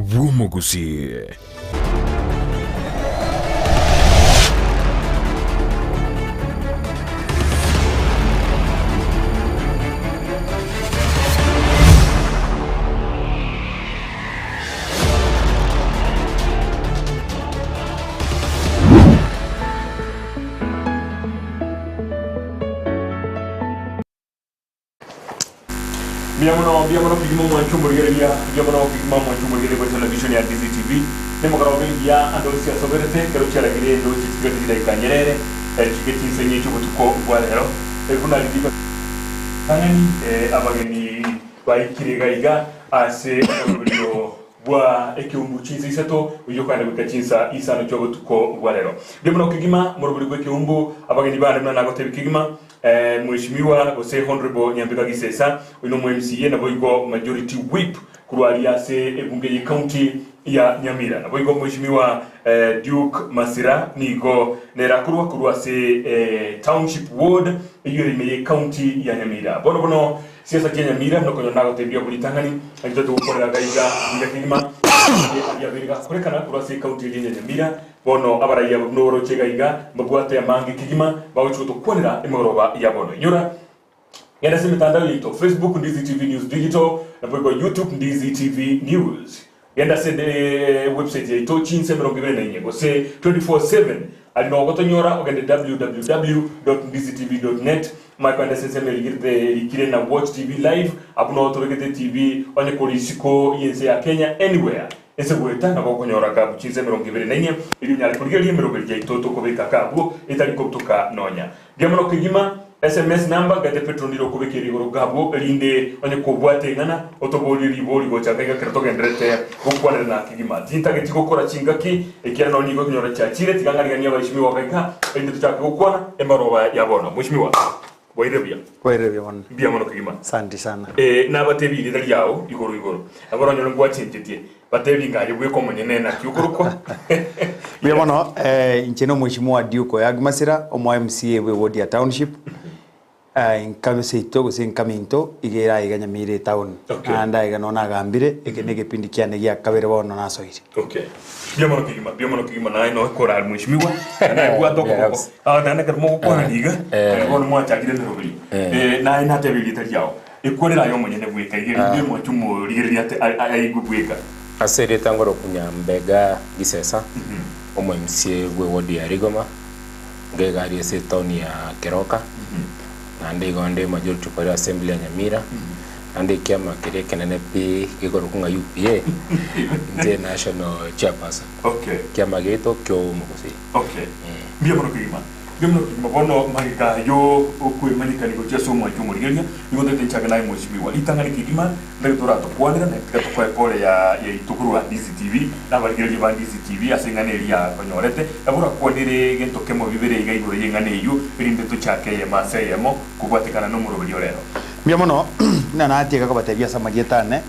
Gusii. Biamono pigmo mwanchu murgeria, biamono pigmo mwanchu murgeria kwa television ya Ndizi TV. Nemo karobe ya ando siasa berete, kero chala gire ndo chitikati dai kanyerere, chiketi senye chuko tuko bwalero. Kuna lidiba kanani abageni baikirega ase audio bwa Ekeumbu Gisesa to uyo kana bikachinsa isano chuko tuko bwalero. Biamono kigima morobuli kwa Ekeumbu abageni bana na nagote kigima Mheshimiwa Gusii Honorable Nyambega Gisesa uno MCA na boigo majority whip kurwalia se ebunge ya county ya Nyamira na boigo Mheshimiwa Duke Masira nigo nerakurwa se township ward iyo ya county ya Nyamira bono siasa ya Nyamira no kono nago tembia bulitangani njoto ukorera gaiga ya kilima ya biriga kurekana kurwa se county ya Nyamira bono abaraya noro chegaiga mabwate ya mangi kigima bawuchuto kwonera imoroba ya bono nyura yenda se mitandao yito Facebook Ndizi TV News Digital na bogo YouTube Ndizi TV News yenda se website yito chinse merongibere na nyego se 24/7 alino gotonyora ogende www.ndizitv.net makwanda sese meligirte ikire na watch TV live abuno otobegete TV onye kolisiko yense ya Kenya anywhere ese gweta na gokonyora ka buchize merongibere na nye ili nyali kurigeri merongibere yito kobeka kabo itali koptuka nonya diamono kigima SMS number gate petroniro kubekeri gabo linde onye kubwate ngana otoboli liboli gochanga kerto gendrete gukwana na kigima tinta ge tikokora chingaki ekera no nigo nyora chachire tigangani gania bashimiwa kaika ende tuchaka gukwana emaroba yabona mushimiwa boirebia wan bia mono kigima santi sana na batebi lidali yao igoro agora nyoro ngwa chintetie batebi ngaje bwe komonye na kiukurukwa bia mono incheno mheshimiwa Duke ya Masira omo MCA we ward ya township inkame seito Gusii inkaminto igera iganya mire town anda iganona gambire ekenege pindi kyane gya kabere bono nasoire bia mono kigima na ino kora mheshimiwa na bwa toko na kermo kwa niga bono mwacha kile robili na ina tebili tajao ikorera yo mwenye nebweka igeri mwa chumo ligeri ate aigubweka asere tangoro kunyambega Gisesa omo MCA we ward ya Rigoma ngegari se town ya Keroka nande gonde majority kwa assembly ya Nyamira nande kiama kire kenene pi kigoro kunga UPA nje national chairperson kiama geto kyo Gusii bia mono kigima bono magika yo okwe manika ni gocha so mwa chumo ligenya ngote tenchaga nayo mheshimiwa itangani kigima ndagitora to kwanira na tukwa pole ya itukuru Ndizi TV na baligeri ba Ndizi TV asengane ya konyorete abura kwanire gento kemo bibere igaigoro yengane yu irinde tuchake ya maseyemo kubwatikana no murobiri orero bia mono na atiga ko batebia samagietane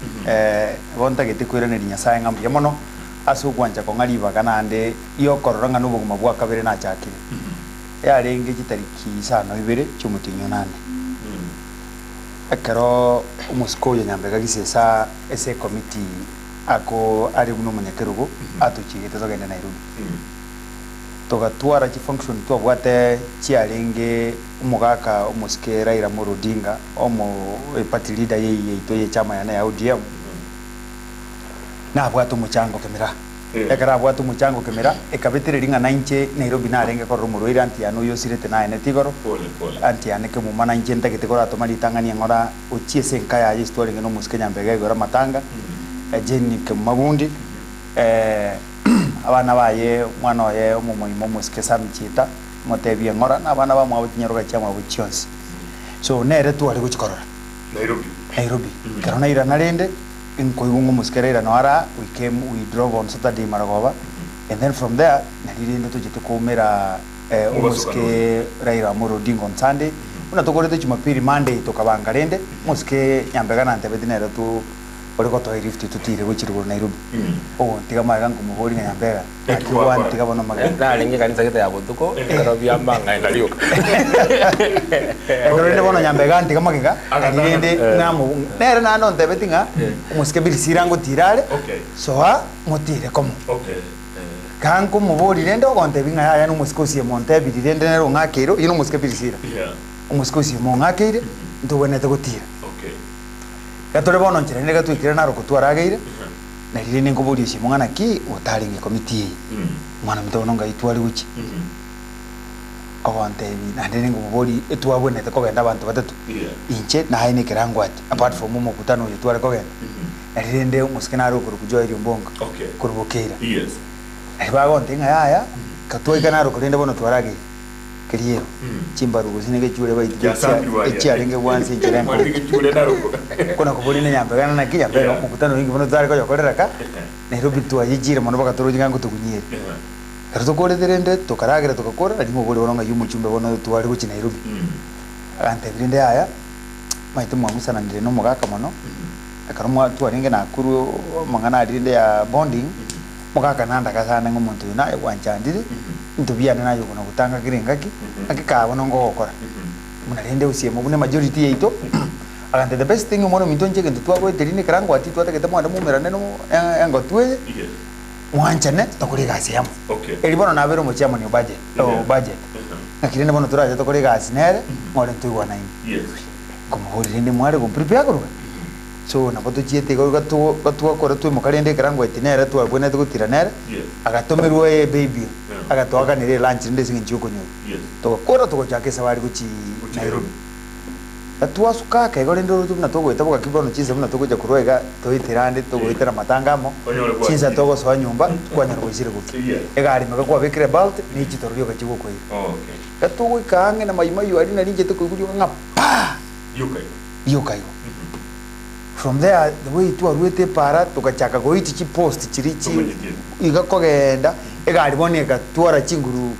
bonta getikwira ne Nyasaye ngam bia mono asu kwanja ko ngaliba kana ande iyo kororanga no buguma bwa kabere na chakire yarenge kitariki sana ibere cyumutinyo nane akaro umusko ya Nyambega Gisesa ese committee ako ari buno munyakerugo atuchigete zogenda Nairobi togatwara ki function to bwate cyarenge umugaka umuske Raila Odinga omo party leader yeito ye chama ya ODM na bwatu muchango kemera ekara bwatu muchango kemera ekabetire ringa 90 Nairobi na renge ko rumurwira anti anu yo sirete na ene tigoro anti ane ke mu mana njenta gitegora tomali tangani ngora uchiese nkaya ya story ngeno muske Nyambega igora matanga ejeni ke magundi abana baye mwana ye umumoimo muske samchita motebie ngora na abana ba mwa nyaruga cyama buchionsi so nere tu ari guchikorora Nairobi karona ira narende in koyungu muskerera noara we drove on Saturday Maragoba and then from there nalirinde tujite kumera muske Raila Odinga on Sunday una tokorete Jumapili Monday tokabangarende muske Nyambega na ntebedinera tu ore ko to rift tutire guchirwo Nairobi tiga maga ngumubori nga Nyambega akiwa tiga bono maga lingi kanisa kita ya butuko karo biambanga ngaliuka ore bono Nyambega tiga maga alinde namu nere na no ntebetinga umuske birisira ngo tirare so ha mutire komo kanko mubori rendo gonte binga ya no muskosie monte birinde nero ngakero ino muske birisira umuskosie mo ngakere ntubonete gutira gatore bono nchirene gatwikire naro kutwarageire na riri ningo buri shi mwana ki utaringe committee mwana mtono ngaitwari uchi awante bi na ningo buri etwabonete ko genda abantu batatu inche na haine kirango ati apart from mo kutano yitware ko genda na riri nde musikinaro kurukujoa iri mbonga kurubukira bagonte nga yaya katwika naro kurinde bono twarageire kiriyo chimba ruguzine gechure baitije echiarenge bwanse chirengo kuna kubuli ne Nyambega na kiya pero mukutano wingi bono zari ko yokorera ka Nairobi tu ayijire mono bakatoro jinga ngutugunyire pero tukore derende tukaragira tukakora ari mu buri boronga yumu chumbe bono tuwari ku Nairobi ante birinde aya maite mwamusa na ndire no mugaka mono akarumwa tuwaringe na kuru mangana arinde ya bonding mugaka nanda kasana ngomuntu naye wanchandire ntubiana nayo kuna gutanga kirengaki akikabona ngo gukora munarende usiemo bune majority yeito agante the best thing umono mintonje kento twagweterine karango ati twategete mwana mumerane no yango twe mwanchane tokuri gasi yamo eri bono nabero mu chiamo ni budget budget nakirende bono turaje tokuri gasi nere ngore ntugwa naini como horinde mware go prepare kuruga so na boto chiete go gatwa kora twe mukarende karango ati nere twa bune tugutira nere agatomerwo baby agatwaga nire lunch ndese ngichuko nyo tokora tokochake sabari kuchi Nairobi atwa suka ka igore ndoro tu na togweta boka kibono chize muna togoja kuroega toitirande togwetera matangamo chiza togo so nyumba kwanya rwizire gutu egari mega kwa bekire belt ni chitorio ka chigo koi katugo ikange na mayima yu ari na linje to kugurio nga pa yukai from there the way to arwete para tokachaka goiti chi post chirichi igakogenda egari boneka twara chinguru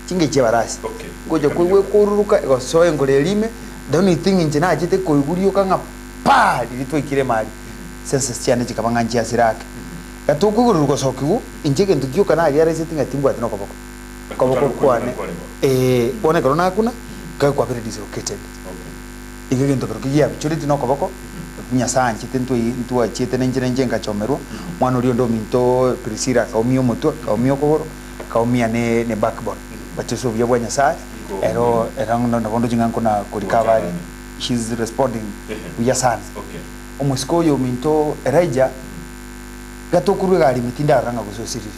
chinge chebarasi ngoja kwewe kururuka egosoye ngore lime the only thing injina ajite koigurio kanga pa lilitwa ikire mali sense cyane chikabanga njia sirake gatukugururuko sokigu injege ndukyo kana ari arese tinga timbu atino koboko kwane one korona akuna ka kwa very dislocated igege ndo kigia bichuriti no koboko nya sanje tentu intu achete nenjere njenga chomerwa mwana uri ndo minto prisira kaumio moto kaumio kogoro kaumia ne backbone bacheso bya bwanya sai ero no bondo jinga kuna kurikava she's responding uya sana omusko yo minto eraija gatokuru gali mitinda ranga gusosiriri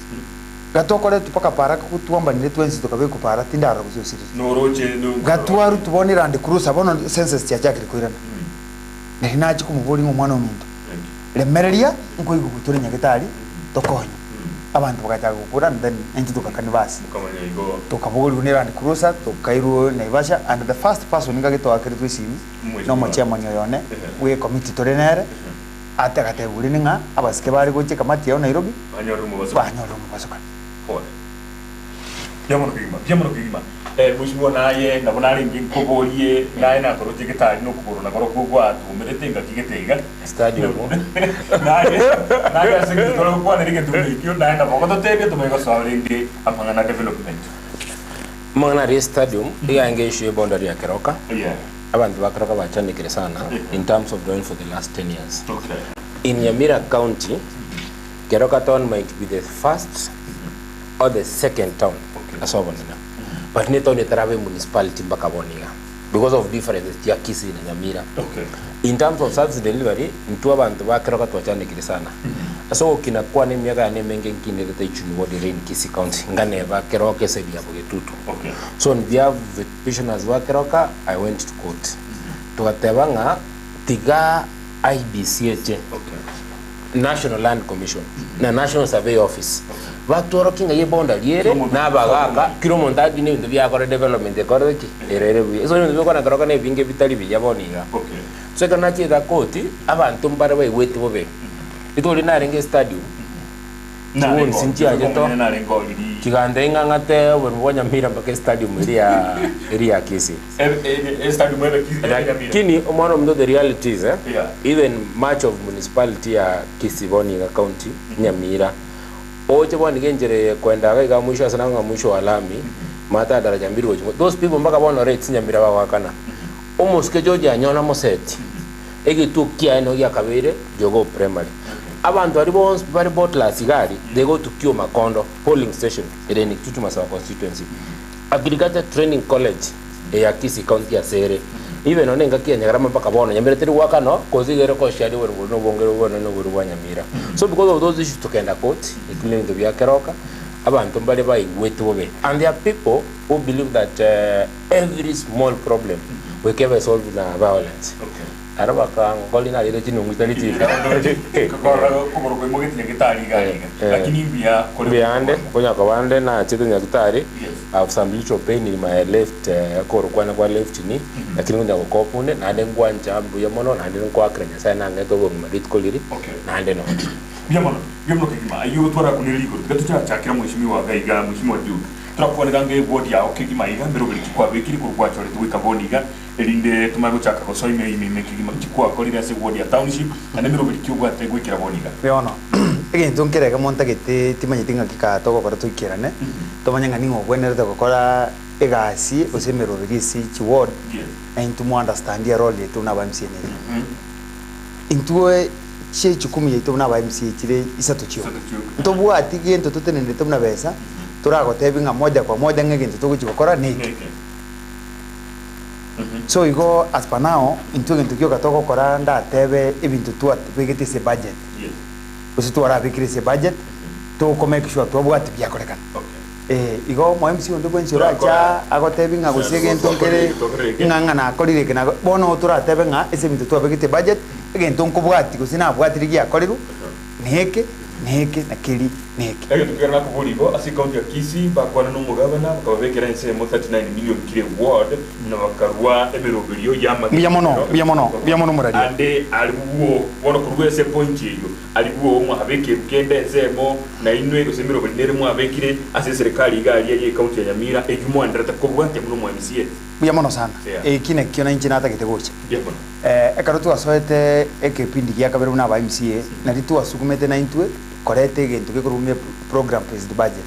gatokore tupaka para kutuamba nile twensi tokabe kupara tindara gusosiriri no roche no gatwaru tubonera ndi kurusa bono senses cyakiri kwirana ninachi kumuburi ngomwana omuntu lemereria nkoigu kutore nyagetari tokonya abantu bakaja gukura then enti tukakanibasi tukaburi unera ndi kurusa tukairu naibasha and the first person ngagito akiri twisimu no mochema nyone we committee torenere atakate buri ninga abasike bari goche kamati ya Nairobi banyoru mu basoka hore yamoro kigima mushimo naye nabona ari ngikoborie naye na koroje gitari no kuburu na koroko gwatu merete ngakigitega stadium naye asengi toro kwa nirige tumikyo naye na bogo totebe tumego sawrindi amangana development mangana re stadium iyange issue boundary ya Keroka abantu bakeroka bachanikire sana in terms of doing for the last 10 years in Nyamira County Keroka town might be the first or the second town asobonina but neto ni tarabe municipality bakaboniga because of differences ya Kisii na Nyamira in terms of service delivery mtu abantu bakeroka twachanikire sana so kinakuwa ni miaka ne menge nkine leta ichuni wodi rain Kisii County ngane bakeroka sedi ya bogetutu so on behalf of the petitioners bakeroka I went to court tukatebanga tiga IBCH National Land Commission na National Survey Office batoro kinga yebonda liere na bagaka kiro montagi ne ndu bya kore development ekore ki erere bwi so ndu bikona karoka ne binge bitali byaboniga so kana chi da koti abantu mbare we weti bobe itoli na renge stadium Chiwon sinchia jeto. Chigande ngangate wenwa Nyamira mpaka stadium area Kisii. Stadium ile Kisii. Kini one of the realities even much of municipality ya Kisii County Nyamira. Oche bwana genjere kwenda ga mwisho sana nga mwisho alami mata daraja mbili woje. Those people mpaka bwana rates Nyamira wakana. Almost ke Georgia nyona moseti. Ege tu kia eno ya kabere jogo primary. Abantu bari botla sigari they go to Kio Makondo polling station in Kituma constituency. Agriculture Training College ya Kisii County ya Sere. Even onenga kia nyagarama mpaka bona Nyamira tiri wakano kozigere ko shadi wero no bongero wona no buru Nyamira. So because of those issues tukenda court including the Keroka abantu mbale bai wetuwe. And there are people who believe that every small problem we can solve with violence. Okay. Arabaka ngolina ile chini ngitali kakora komoro ko mogeti ngitali lakini biande konya ko bande na chete ngitali of some little pain in my left korokwana kwa left ni lakini ngonya ko kopune na ande ngwanja mbuya mono na ande kwa krenya sana ngato bo marit koliri na ande no biamono kigima ayo twara kuniriko gatucha chakira mheshimiwa gaiga mheshimiwa Duke trakwane gange bodi ya okigima iga mbero bili kwa bekiri kurwa chore tuwika boniga elinde tumago chaka ko soime ime kigima chikwa kolira se bodi ya township ande mbero bili kyugwa te gwikira boniga beono egento nkerega monta gete timanyitinga kika toko kora tukirane tomanyanga ningo bwenerete gukora egasi osemero bigisi chi ward and to understand your role yetu na bamcn intue che chukumi yetu na bamcn chire isatuchio ntobwa atigi ento tutenende tumna besa turago tebinga moja kwa moja ngegento tukuchikora niki so igo as per now into gento kyo gatoko kora nda tebe ibintu tu atwigete se budget usitu ara bikrise budget to make sure to bwati bya korekana igo mo MC ndo bwenchura cha agotebinga gusege ntonkere nganga na kolire kena bono tura tebenga ese bintu tu abigete budget gento nkubwati gusina bwati rigi akoliru neke na kiri neke ege tukera na kubuligo asi county ya Kisii bakwana no mugabana bakabekera ense mo 39 million kire ward na bakarwa eberoberio yama biamono muradi ande alibuo bono kurwese point yeyo alibuo mo habeke kende nsemo na inwe osemero benere mo abekire ase serikali igali ya county ya Nyamira ejumo andrata kubwate muno mo MCA biamono sana kine kiona inchi nata kitegocha biamono ekarutu asoete ekepindi gya kabere na ba MCA na ritu asukumete na intwe korete gento kekurumye program based budget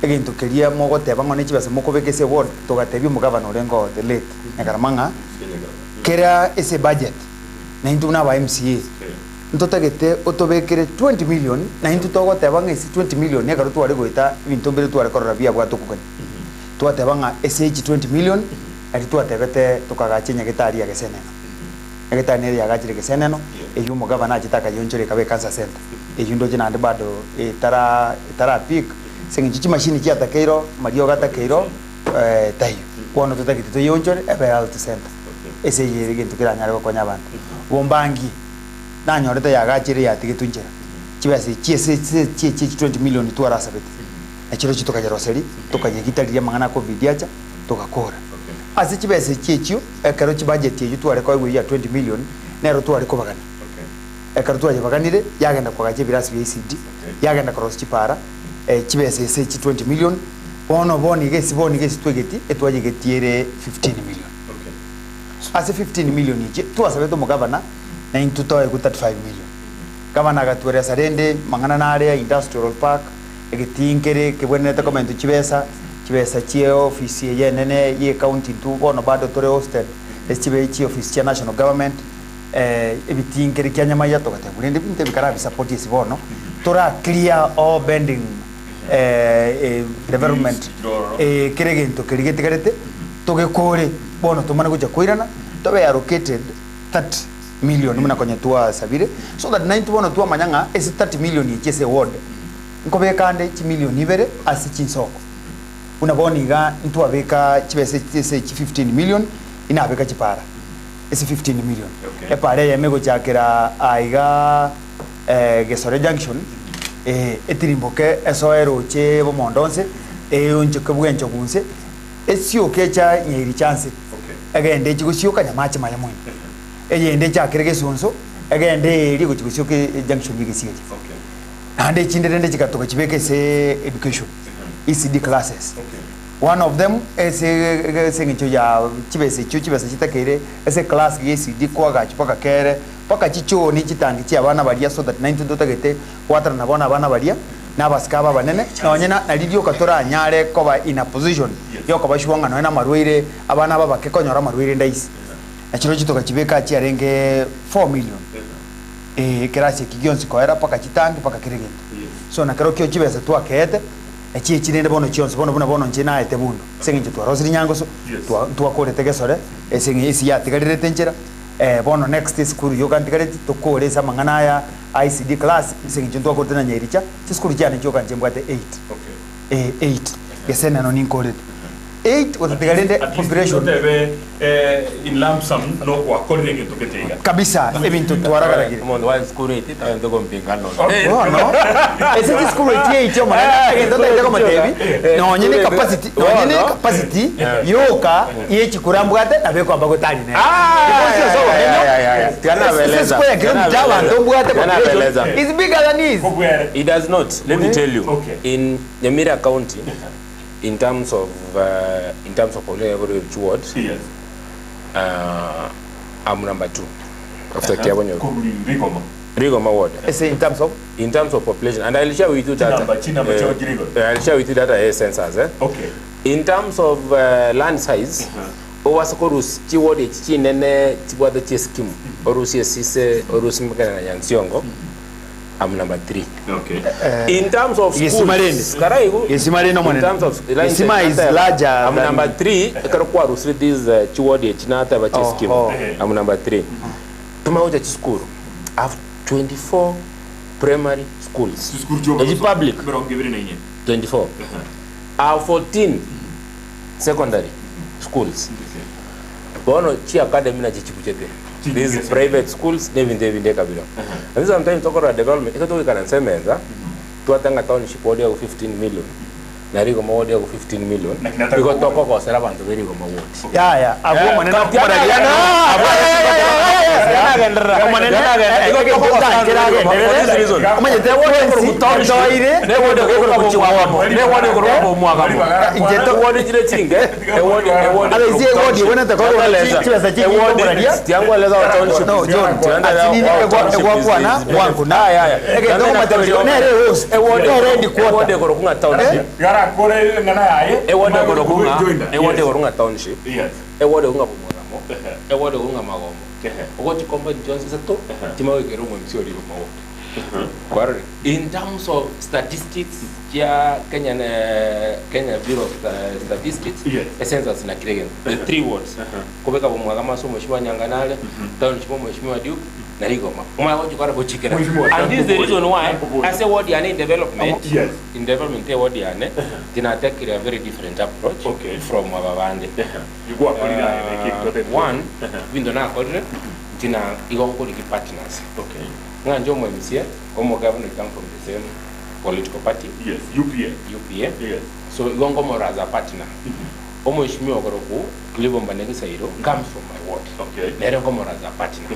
egento keria mogote bangone chibase mokobekese ward togatebyo mugabana orengo the late nekaramanga kera ese budget na intu na ba MCA ntotagete otobekere 20 million na intu togotebanga ese 20 million ekarutu ari goita bintu mbere tu ari korora bia bwa tukukani twatebanga ese 20 million ari twatebete tukagachenya getari ya geseneno egetani ya gachire geseneno eyu mugabana achitaka yonjore kabe cancer center eyundo jina ande bado tara peak sengichi machine kia takeiro mario gata keiro tayo kono tutakiti to yonjore ebe health center ese yiri gintu kiranyare ko nyabanda bombangi nanyorete ya gachire ya tigitunjera chibase chiese 20 million tu arasabete achiro chitoka jaroseri tukanyegitaliya mangana covid yacha tukakora ase chibase chiechio ekaro chibudget yeyu tu areko ya 20 million nero tu areko bagani ekarutu ajebaganire yagenda kwa gaje birasi bya ECD yagenda cross chipara chibese ese 20 million boni gesi twegeti etwaje getiere 15 million ase 15 million ije twasabeto mugabana na into toy ku 35 million kama na gatwere sarende mangana na area industrial park egetinkere kebwenete comment chibesa chie office ye nene ye county tu bono bado tore hostel chibe chi office ya national government ebitinkere kyanyama ya tokate bulende binte bikara support isibono tora clear all bending development keregento kerigete togekore bono tumana kuja koirana tobe allocated 30 million muna konya tua sabire so that 90 bono tua manyanga esi 30 million yechese ward nkobe kande chi million ibere asi chinsoko unaboniga ntu abeka chibese 15 million ina abeka chipara esi 15 million epare yamego chakira aiga gesore junction etirimboke esoero che bomondonse onje kebwencho kunse esio kecha nyeri chance agende chigusyoka nyamache mayamwe eyende chakire gesonso agende eri kuchigusyoke junction bigisiye ande chindende chikatoka chibeke se education ECD classes. One of them is ngicho ya chibese chitakere ese class ya ECD kwaga chipaka kere paka chicho ni chitangi chi abana baria so that 90 dotagete kwatra na bona abana baria na basikaba banene na onyena na lidio katora nyare koba in a position yo koba shwanga no na marwire abana baba ke konyora marwire ndaisi na chiro chitoka chibeka chi arenge 4 million kerasi kigionsi koera paka chitangi paka kirigento so na kero kyo chibese twakete echi chirende bono chionse bono nchina ete bundo sengi twa rosiri nyango so twa kore tegesore esengi isi ya tigarire tenchera bono next school yo kan tigarire to kore sa mangana ya ICD class sengi twa kore tena nyericha chi school jana jo kan jembwate 8 8 yesena no ninkore 8 with the garende population in lump sum no kwa kore ngeto ketega kabisa evento twara gire mondo wa school 8 taende ko mpingano no ese school 8 yo mana ngendo ndeko matebi no nyine capacity yoka yechi kurambwate abeko ambago tani ne kana beleza is bigger than this. It does not. Let me tell you. In Nyamira County, in terms of population ward, I'm number 2 after Kiabonyo. Rigoma ward. In terms of population, and I'll share with you that. I'll share with you that census. Okay. In terms of land size, owasakorus chiwode chinene chiwade cheskim orusi sise orusi mekana yansiongo. I'm number 3. Okay. In terms of schools, in terms of Yesima is larger. I'm number 3. Karokwa rusri this chiwode chinata bacheskim. I'm number 3. Tumaoja school. I have 24 primary schools. Is public? 24. I have 14 secondary schools. Bono chi academy na chichipuchete. These private schools nevinde kabilo. And sometimes talk about development. Iko to kana semenza. Tuatanga township wodi ya 15 million. Narigo mawodi ya 15 million. Iko toko kwa sera bantu beri go mawodi. Ya. Abo maneno kubadiliana. In terms of statistics, Kenya Bureau of Statistics, census na kiregen. The 3 words. Kubeka bomwagama so mheshimiwa Nyanganale, township mheshimiwa Duke, na Rigoma. And this is the reason why I say what in development. In development what tina take a very different approach from Wabavande. One, windona kodre tina igongo liki partners. Nganjo mwemisia, omo governor come from the same political party. Yes, UPA. Yes. So igongo mora as a partner. Omo ishimi ogoroku, Klibo Mbanegi Sairo comes from my ward. Nere ngomo as a partner.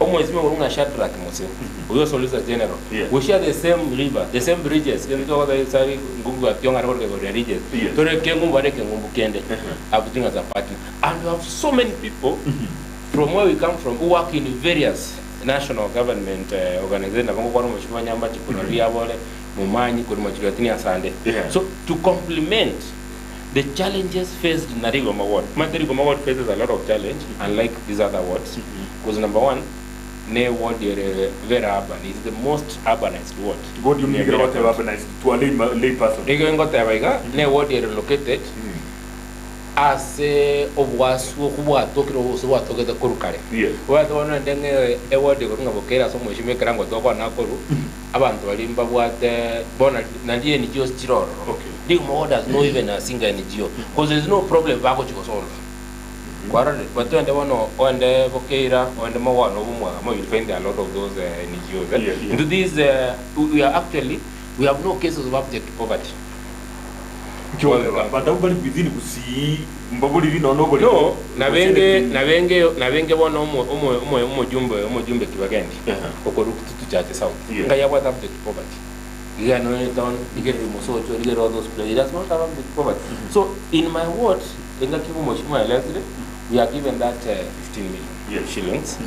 Omo ishimi ogorunga Shadrack Mose. Uyo Solicitor General. We share the same river, the same bridges. Kendo the sari ngugu atyonga roke go bridges. Tore kengu mbare kengu kende. Everything as a partner. And we have so many people from where we come from who work in various national government organizations. So to complement the challenges faced in Narigoma ward, Marigoma ward faces a lot of challenge, unlike these other wards. Because number one, ne ward very urban. It's the most urbanized ward. What do you mean about urbanized? To a lay person? Ne ward located as of was who are talking about the Kurukare. What one and then a word they were going to get so much make around with Doba Nakuru, Abantu Limba, what the Bonnet Nandi NGO Chiro. The more does not even a single NGO because there's no problem back which was all. But when the one on the Vokeira, on the Mawan, you find a lot of those NGOs. Into these, we have no cases of abject poverty. But nobody within Gusii, nobody nobody. No, Navenge one jumbe kiwageni. Okoruku to church south. Ngaya what abject poverty. Iga no town, Iga Mosocho, Iga all those places. That's not have big poverty. So in my ward, in the Kivu Moshima elected, we are given that 15 million shillings.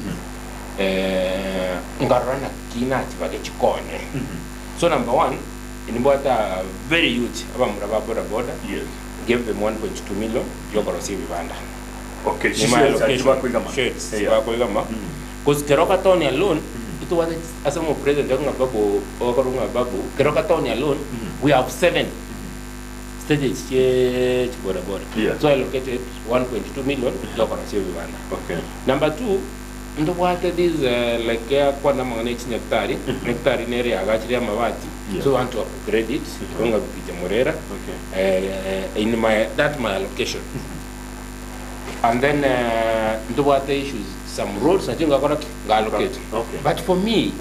Ngarana kina chibage chikone. So number one, in what a very huge abamuraba border, gave them 1.2 million. Yogorosi vivanda. Okay, sheds. Because Keroka Town alone, it was as a president Babu or Babu. Keroka Town alone, we have 7 stages border. So I allocated 1.2 million. Yogorosi vivanda. Okay. Number 2. Ndo water this like kwa na mga nectari in area agachiri mawati. So I want to upgrade it. Konga bipija morera. Okay. In my allocation. And then ndo water issues some roads I think I got to allocate. Okay. But for me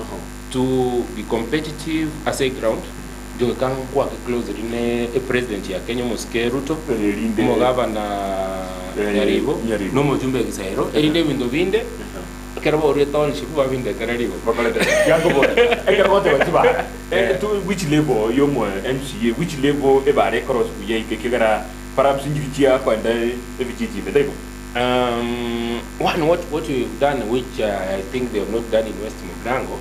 to be competitive as a ground, do can work closer in a president ya Kenya Mosque Ruto. Mo governor Nyaribo. No mo jumbe Gisesa. Erinde window vinde. Kerabo township wa vinde terarigo yango bo ekero te batiba to which level yo mo MCA which level e bare cross ku ye ke kigara perhaps injiritia kwa nda evititi betego one what we've done which I think they have not done in West Mugrango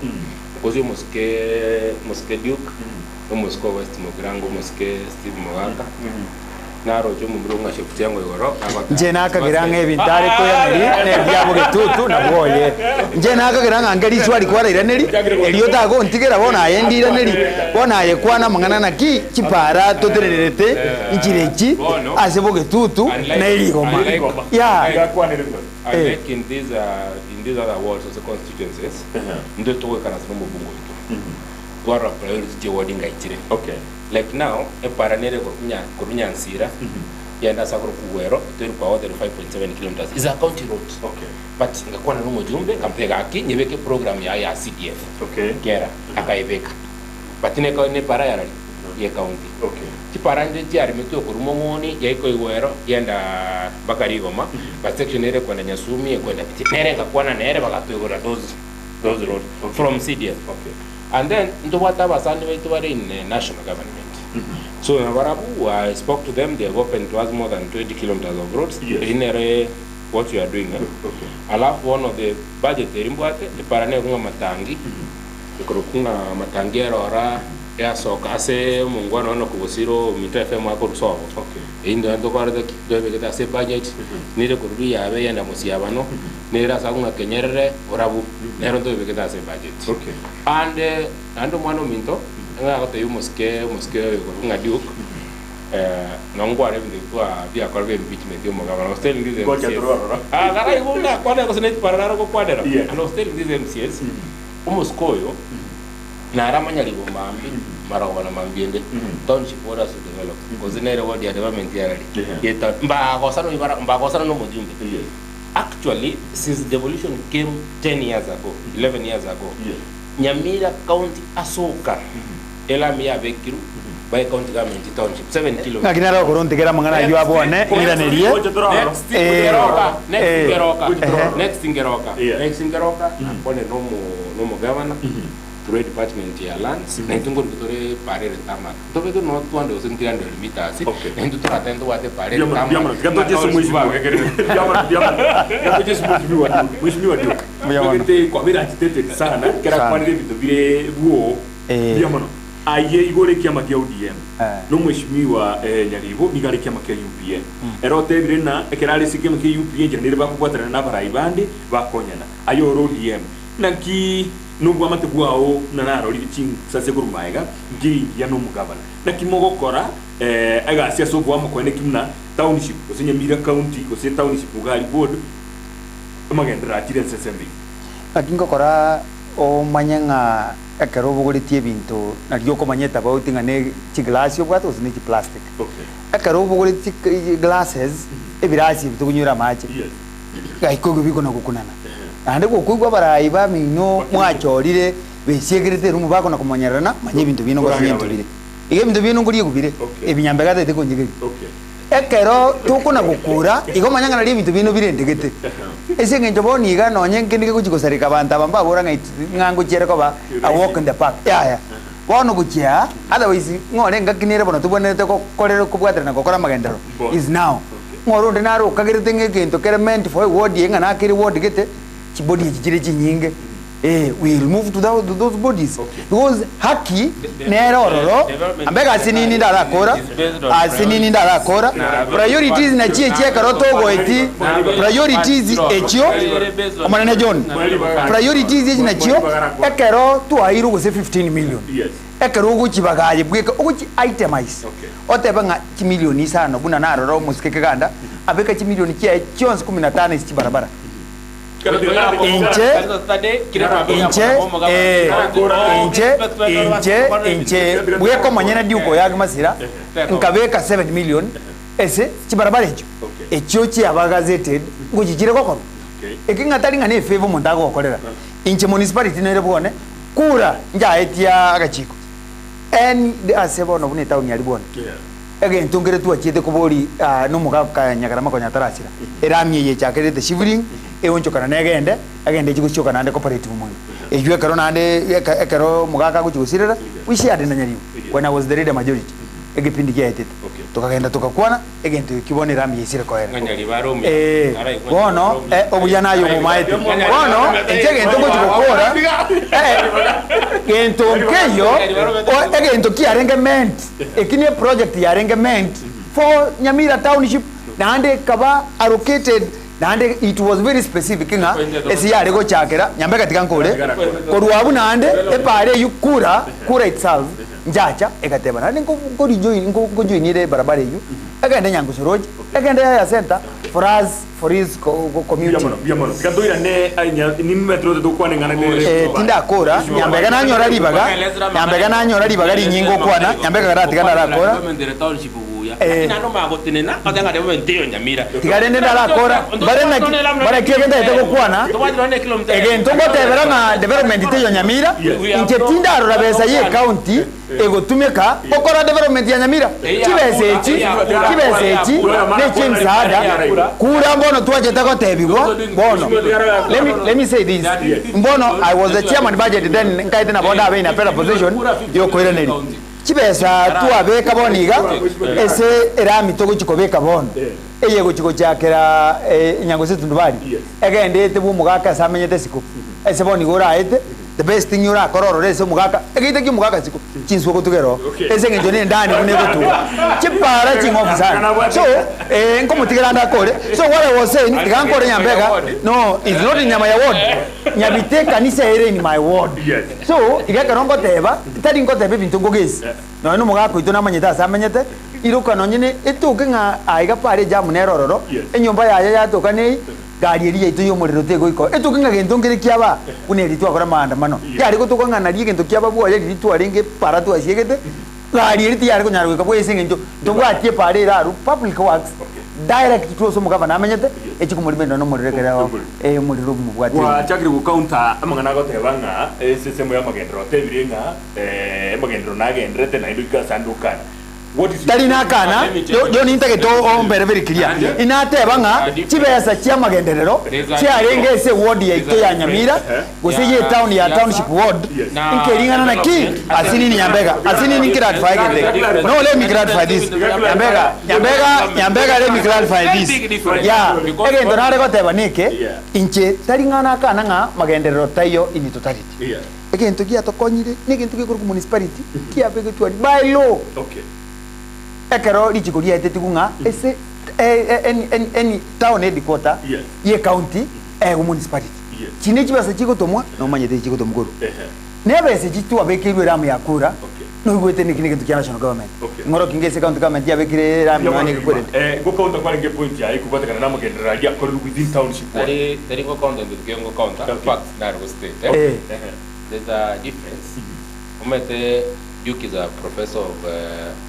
because you mosque Duke mosque West Mugrango mosque Steve Mwaka naro cyo mumurunga shefuti yango yoro nje nakagiranga ebintare ko yaneri ne byabo getutu naboye nje nakagiranga ngari swali kwara iraneri eliyo tago ntigera bona ayendira neri bona ayekwana mangana na ki kipara totererete injireji asebo getutu na eligoma ya like in these other wards of the constituencies ndo towe kana somo bungo itu twara priority je warding gaitire. Okay. Like now, a paranere Kurunya Masira, Yanda Sakro Kuwero, to power 5.7 kilometers. Is a county road. Okay. But Ngakwana Rumo Jumbe, Kampegaki, Nyebeke program ya CDF. Okay. Kera, Akaibeka. But in a parayara, ye county. Okay. Tiparande Tiarmito Kurumoni, Yaiko Iwero, Yanda Bakarigoma, but section area Kwana Nyasumi, and Kwana Kakwana Nere Bagato, those roads from CDF. Okay. And then, Ndowata was in national government. So, Navarabu, I spoke to them, they have opened to us more than 20 kilometers of roads. In what you are doing. Okay. I love one of the budget, the Paranega Matangi, the Kurukuna Matangera or Airsock, Ase, Mungano, Kubosiro, Mitra Marco Solve. Okay. In the Andogar, the say budget, neither could be Ave and Amosiavano, neither Saguna Kenyere or Abu, never do the budget. Okay. And one minto, and I got the Mosque, Duke. Nongwa revenue to be a corvée impeachment. I was telling this MCS. I will not was net Pararo Quadra. And I was telling this MCS, almost Koyo, Naramanya Mambi, Marawana Mambiende, township orders to develop. Because the never what the development here. Yet, Bagosano Mojumbe. Actually, since devolution came 10 years ago, 11 years ago, Nyamira County Asoka, Elamia Bekiru, by county government township, 7 kilometers. Naginara Koronte Kera Mangana, you have one, next in Geroka, one a no governor, trade department here lands, and to go to the Pare Tama. To be not 2,300 meters, and to attend to what the Pare Tama. Which you are doing. We are going to take COVID sana, Kerakwani to be war. Aye igore kiama kia ODM no mheshimiwa Nyaribo igare kiama kia UPN erote birena ekerale sikiama kia UPN jere bakubwatana na baraibandi bakonyana ayo ODM naki nubwo amategwao nanaro liching sase kurumaiga ngi ya no mugabana naki mogokora agasia sogwa mukwene kimna township osenye Nyamira County ose township ugali board amagendera atire sesembi akingokora o manyanga ekero buguritie bintu nario komanyeta bautinga ne chiglass obwato ni plastic. Okay. Ekero buguritie glasses ebirasi bitukunyura mache. Gaiko gubiko na kukunana. Ande kokugwa baraiba minyo mwachorire besyegerete rumu bako na kumanyarana manye bintu bino ngo bintu bire. Ige bintu bino nguriye kubire ebinyambega tete konjige. Okay. Ekero tukuna gukura igo manyanga nari bintu bino bire ndegete. Ese ngenjobo niga nonye ngende kuchikosarika banta bamba bora ngango chere ko ba a walk in the park. Yeah. bono guchia otherwise ngore ngakinire bono tubonete ko korero kubwatira na gokora magendero is now ngoro ndinaro kagirite ngegento kerement for ward yenga na kiri ward gete chibodi chikire chinyinge we will move to those bodies because haki nerororo ambega asinini ndarakora priorities na chie karoto goeti priorities echio omanene John priorities echi na chio ekero tuairu gose 15 million ekero guchibagaye bweka uguchi itemize otebanga chimilioni isano buna naroro musikeke ganda abeka chimilioni chia chionse 15 ichi barabara inche bweko manyana diuko yag Masira nkabeka 7 million ese chibarabara echo echo chi abagazeted ngujijire kokoro ekingatari ngane favor montago okorera inche municipality nere bone kura njaetia agachiko en de asebo no bune town yali bone ege ntongere tu achete kubori no muka nyagara makonya tarasira eramye ye chakerete shivering ewoncho kana negende agende chikuchoka nande cooperative mono ejwe karo nande ekero mugaka kuchusirira wishi ade nanyariwo when I was the leader majority egipindi kiaetete tukagenda tukakwana egento kibone ramye isire koera bono obuyana yo mumaete bono echegento kuchukora gento nkeyo egento kiarengement ekinie project ya arrangement for Nyamira township nande kaba allocated nande it was very specific nga esiyare go chakera Nyambega tikankole koruabu nande epare yukura kura itself njacha ekateba nande ngo join ile barabara hiyo agende Nyangusoroji agende ya center for his community kadoira ne ni metro de kwane ngana ne tinda kora Nyambega nanyora libaga linyingo kwana Nyambega garati kana rakora nano magotenena kadanga de menteo Nyamira tigarende ndalakora bare kegenda eteko kwana egento ngotebera na development teyo Nyamira inche tinda arora besa ye county egotumeka okora development ya Nyamira kibese echi ne chimsaada kura mbono tuaje tako tebigo bono let me say this mbono I was the chairman budget then nkaite na boda abe in a better position yo koireneri chibesa tuabeka boniga ese erami togo chikobeka bono eye gochiko chakera Nyangosi tundubari egende te bumugaka samenyete siku ese boni gora aite the best thing yura kororo ese mugaka egite ki mugaka siku chinso ko tugero ese ngento ne ndani kunego tu chipara chingofisa so nkomutigera ndakore so what I was saying tikankore Nyambega no it's not in Nyamaya ward Nyabite kanisa ere in my ward so igakarongo teba tari ngotebe bintu ngogesi no mugaka ito namanyeta samenyete iruka nonyene etuke nga aiga pare jamu nerororo enyomba yaya yatokane gari eri yaitu yomuriro tego iko etuke nga gento ngere kiaba uneri twakora maandamano yari gutuka nga nari gento kiaba bwo yari twarenge para tu asiegete gari eri yari kunyarwe kabo esengento tongo atie pare raru public works direct to so mugava namenyete echikumurime no murirekera muriro mubwati wa chakiri ku counter amangana gotebanga system ya magendro tebirenga magendro nagendrete na induka sandukana talina kana yo nintake to ombere very clear inatebanga chibesa chia magenderero chia rengese ward ya ito ya Nyamira Gusii town ya township ward inkeringana na ki asini ni Nyambega asini ni clarify gete no let me clarify this Nyambega let me clarify this yeah egento nare goteba nike inche talingana kana nga magenderero tayo in totality egento kia to konyire negento ke ku municipality kia pege tu by law okay ekero lichikuria etetigunga ese any town headquarter ye county municipality chine chibasa chikotomwa no manyete chikotomukuru nebese chitu abekirwe ramu yakura no gwete nikine kitu kya national government ngoro kingese county government yabekire ramu nani kukure go counter kwa nge point ya ikupatikana na magendera ya ko within township tari go counter ndio counter fact na state there's a difference umete Duke is a professor of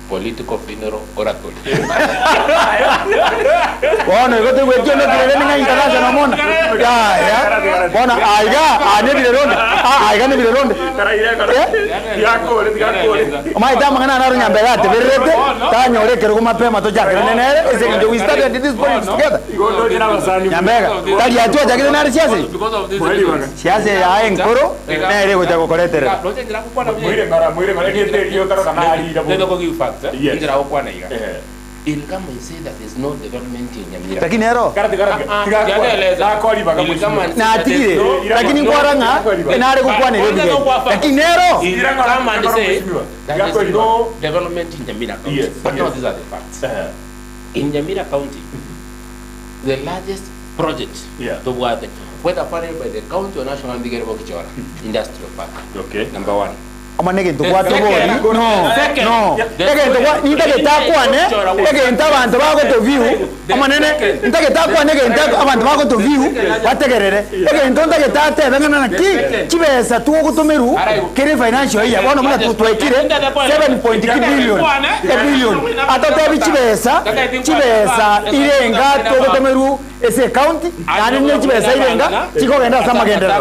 political funeral oratory. Bona gote wecho no tele ninga international mona. Ya. Bona ane bileronde. Aiga ne bileronde. Omai ta mangana na Nyambega te berete. Ta nyore kero kuma pema to jakere nenere. Ese we started this point together. Nyambega. Ta ya tu jakere na siasa. Siasa ya enkoro nere go jago koletere. Muire dio karo kana ali da. Let me give fact. Ingira okwana iga. Il kama say that there is no development in Nyamira. Lakini ero. Na tigire. Lakini kwaranga enare kukwana ile bige. Lakini ero. Il kama and say that there is no development in Nyamira County. Yes. But no, these are the facts. In Nyamira County, the largest project to work, whether funded by the county or national industrial park. Okay. Number one. Amanege ntukwato bori no ege ntukwa nitake takwane ege ntabantu bago to view amanene nitake takwane ege ntabantu bago to view bategerere ege ntontage tate bengana na ki kibesa tuwo kutumiru kiri financial year bono muna tutwekire 7.2 billion atotebi kibesa irenga tuwo kutumiru ese county yani ne kibesa irenga kikogenda samagendera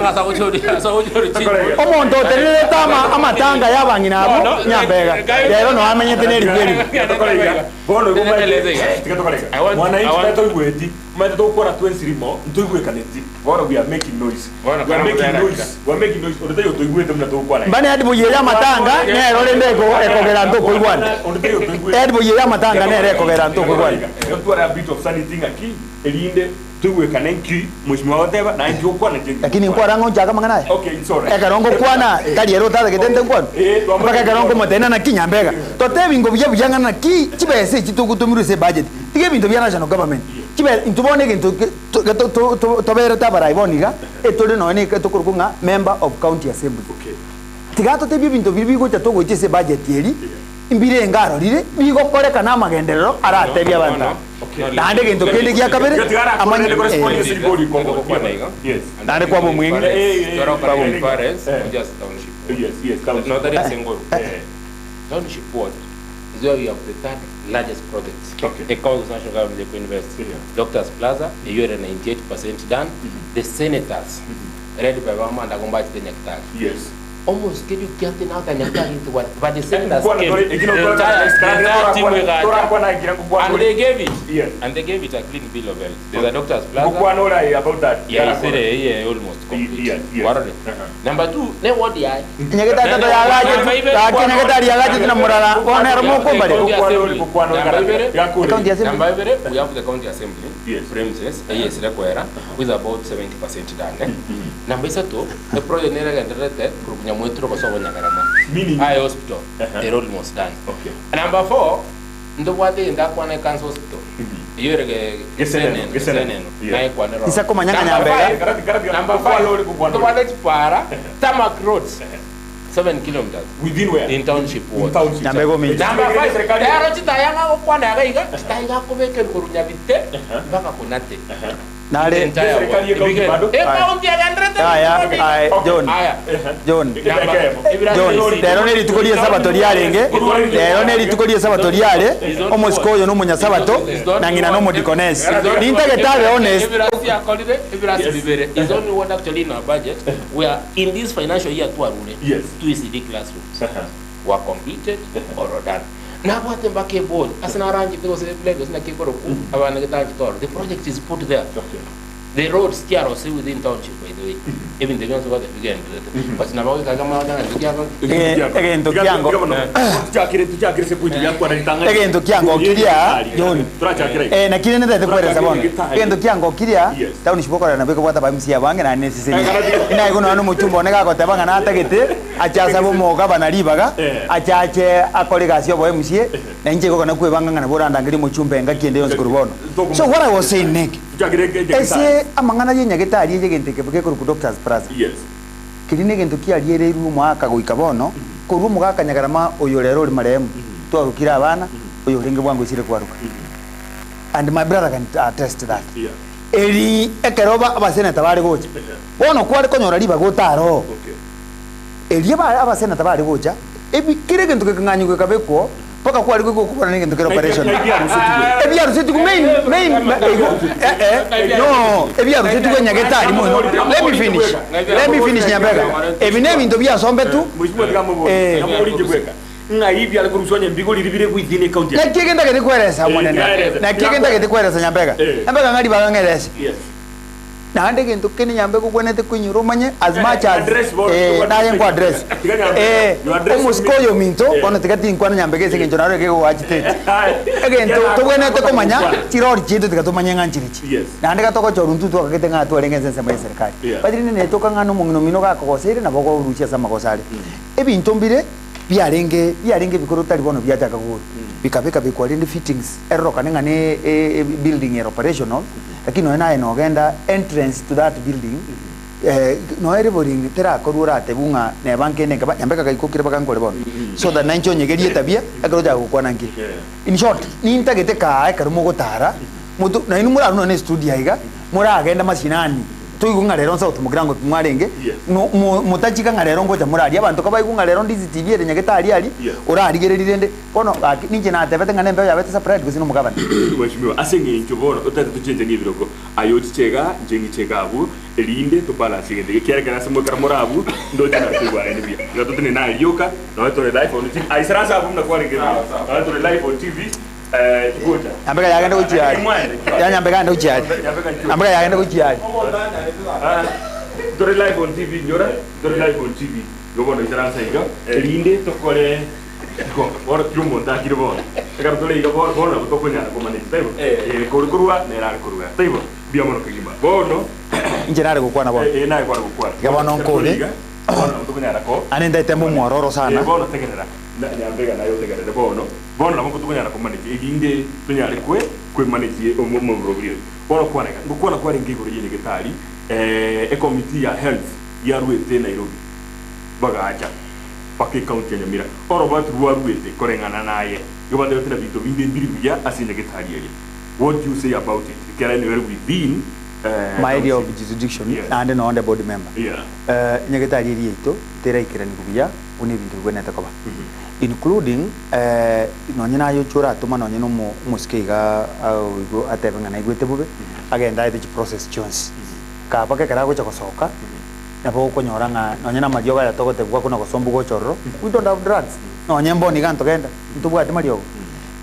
omonto terere tama amatanga yabangina abo Nyambega lero no amenyete neri kweli bono mwana inchi tato igweti mwana to kora 20 rimo ntuigwe kaneti bono we are making noise we are making noise odo yo to igwete mna to kwana mbane hadi buyera matanga nero lendeko ekogera ntoko igwana hadi buyera matanga nero ekogera ntoko igwana to a bit of sanity ngaki elinde tuwe kanenki mheshimiwa woteba na ndio kwana jengi lakini nkwara ngo jaga mangana okay it's all right ekarongo kwana kaliero tata ketende kwana mpaka ekarongo motena na Nyambega totebi ngo buya ngana ki kibese kitugutumiru se budget tige bintu bya national government kibe intubone kintu to bere tabara iboniga etole no ne ketokurunga member of county assembly okay tigato tebi bintu bibigo chatogo chese budget yeri imbire ngaro rire bigo koreka na magenderero aratebi abantu nande kintu kindi gya kabere amanye correspondence body kongo yes nande kwa bomwingi Just township. Yes, not that it's single. Township board is where we have the third largest project. Okay. A Coast National Government University. Doctors Plaza, you are 98% done. The senators, ready by Rama and Agomba to the Nectar. Yes. Almost get you getting out and into what? But the senators came. And they gave it. Yes. And they gave it a clean bill of health. There's a Doctors Plaza. About that. Yeah, he said almost complete. Number two, then what the eye? nyegeta to yagaje nyegeta yagaje na murara ona moko bale county assembly. We have the county assembly. Yes. Premises. Yes, require with about 70% done. Number 2, the project nera generated group nyamwetro ko sobo nyagarama. Meaning high hospital. They're almost done. Okay. Number 4, ndo wate ndakwana cancer hospital. Yore Gisesa. isa ko manyanga Nyambega Number 5, ndo wate para tarmac roads. 7 kilometers within where in township ward. Nyambega mi Number 5, daro chitayanga okwana yagaiga chitayanga kubeke kurunya bitte mpaka kunate. nale John lero neri tukolie sabato lyalenge lero neri tukolie sabato lyale omosiko oyo n'omunya sabato nangina n'omodikonesi nintagetabe honest is only one actually in our budget where in this financial year yes 2 ECD classrooms were completed or done. Now what the back board as an arrange because the players na kikoro abana getachitor the project is put there. Okay. The roads here are also within township by the way. Even the ones what they began but now we kagama na egento kyango tujakire se puti yakwa ntanga egento kyango kiria John turachakire na kile nende kwera bono egento kyango kiria town shibokora na beko bata bamsi abange na necessary ina iguno no muchumbo ne gakote banga na atagete achasa bo moga bana libaga achache akolegasi obo MC na nje ko na kwebanga na boranda ngiri muchumbe ngakiende yonse kurubono. So what I was saying Nick ese amangana ye nyagetari ye gente ke beke ku Doctors Plaza yes kirine gento kiari ere ru mwaka goika bono ko ru mugaka nyagarama oyo lero ri maremu twarukira abana oyo ringe bwangu isire kwaruka and my brother can attest to that yeah eri ekeroba abaseneta bari gocha bono kwari konyora liba gotaro okay eri abaseneta bari gocha ebi kire kintu kikanganyuka kabeko paka kwa aliko kupana ninge ndokera operation ebi arusetu ku main no ebi arusetu ku nyagetari mo let me finish Nyambega ebi ne bintu bya sombe tu nga hivi alikurushanya mbigo liribire kuithine county na kigenda kete kweresa mwanene na kigenda kete kweresa Nyambega ngali bagangeresa na ande kintu kini Nyambega kwenete kunyuro manye as much as na yengo address umuskoyo minto kono tikati nkwana Nyambega singe njonaro kego wachite egento to kwenete komanya tirori chitu tikatumanya nganchirichi na ande katoko choruntu to kakete ngatu alengense sema serikali badiri ne toka ngano mungino mino ka kokosere na boko uruchia sama kosale ebintu mbire biarenge bikoro tali bono byataka guru bikabeka bikwalinde fittings eroka ninga ne building er operational lakini no genda entrance to that building no boring tera korura tebunga ne banke ne Nyambega kaikokire bakankore bono so that nancho nyegerie tabia akoro ja gukwana ngi in short ni ntagete ka karumo gotara mutu na inu mura no ne studio iga mura agenda mashinani tuigunga rero nsa utumugirango mwarenge mutachika ngarero ngoja murari abantu kabayigunga rero Ndizi TV ere nyagetari ali urarigererinde kono ninje na tebete nganembe yabete surprise gusino mugabana washimiwa asenge inchobono utatu tuchenje ngibiroko ayoti chega njengi chega abu elinde to balance ngende kera kana semwe karamurabu ndoje na kwigwa enebia ngatotene na yoka na weto live on TV aisranza abu mna kwa ngebe na weto live on TV tugoja Nyambega yagenda kuchiari ya Nyambega yagenda kuchiari Nyambega yagenda kuchiari Dore live on TV nyora dore live on TV gobono isaranza iga elinde tokore ko ora kirumo nda kirbo ega dole iga bono tokonya ko mane taibo korukurwa nera kurwa taibo bia mono kigima bono injerare gukwana bono na kwa gukwana gabono nkole bono tokonya ko anenda temo mwororo sana bono tegerera Nyambega nayo tegerera bono la moko tukonya ko mane iginde tunyare kwe manage omo problem bono kwanega ngukwana kwa ringi ko yene getari committee ya health ya Ruete Nairobi bagaja pake county ya Nyamira oro batu ruete korengana naye yobande yotina bito binde mbiri asine getari yele what do you say about it can anywhere within my area of jurisdiction and no on the board member nyagetari yito tera ikirani kubiya une bintu bweneta koba including nonyina yo chora tuma nonyina mo muskega au atebenga na igwete bube agenda ite process jones ka pake kara gocha kosoka na bo konyoranga nonyina madioga ya togote kwa kuna kosombu go chorro we don't have drugs nonyembo ni ganto genda ntubwa ati mario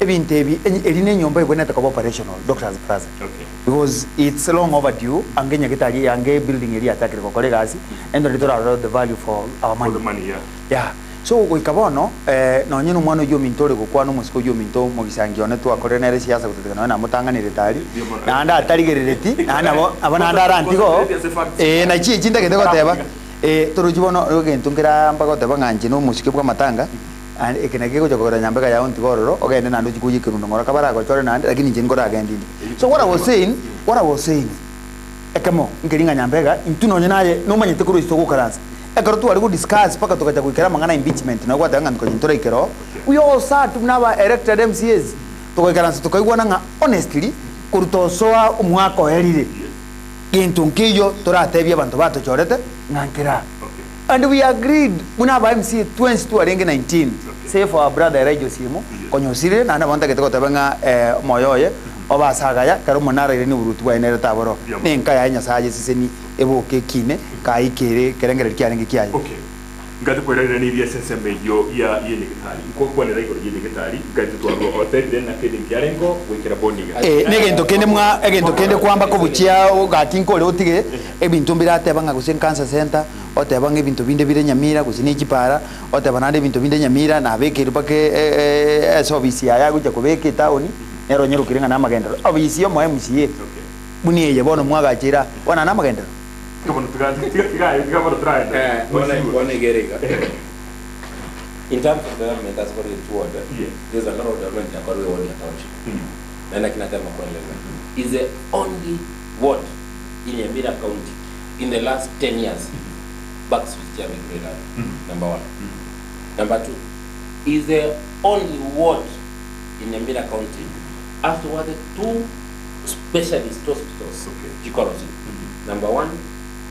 ebinte ebi eline nyomba iboneta ko operational doctors plaza because it's long overdue angenya kitali ange building area attack ko kolegasi and the value for our money yeah so goikabono nonyina mwana yo mintore gukwana musiko yo minto mugisangione twakore nere siasa gutetekana na mutanganire tari na anda atarigerereti na nabo abana anda arantigo na chichi ndagende goteba turujibono rugentungira mbago teba nganje no musike bwa matanga and ekenege go jogora Nyambega ya onti gororo ogende nando chikuyi kirundo ngora kabara go chore nande lakini nje ngora agendindi so what I was saying ekemo ngiringa Nyambega intuno naye no manyete kuru isoko karanza ekaro tu aligo discuss paka tokaja kuikera mangana impeachment na kwa tanga ndiko jintora ikero we all sat naba elected MCAs tokaikaranza tokaigwana nga honestly kurutosoa umwako herire kintu nkiyo toratebya abantu bato chorete ngankira and we agreed muna ba MC 22 arenge 19 say for our brother Rajo Simo konyosire na na banta keteko tabanga moyoye oba sagaya karo monara ile ni urutu wa enero taboro ninka ya nya saje siseni eboke kine kai kere kerengere kyarenge kyaye okay ngati kwera ile ni bia sense medio ya yene kitali ko ne raiko yene kitali ngati to aro hotel den na kede kyarengo wekera boniga egento kende kwamba ko buchia gati nkole otige ebintu mbirate banga gusen cancer center otebanga ebintu binde bire Nyamira gusini chipara otebanande ebintu binde Nyamira na bekere pake service ya guja kubeke taoni nero nyeru kiringa na magendero obisi mo MCA buniye bono mwagachira wana na magendero kono tiga bono try one gerega in terms of government as for the word there's a lot of government that are on the township na kinatema kueleza is the only ward in Nyamira County in the last 10 years backs with Jamie Greda number 1 number 2 is the only ward in Nyambega County after what the 2 specialist hospitals Chikorosi number 1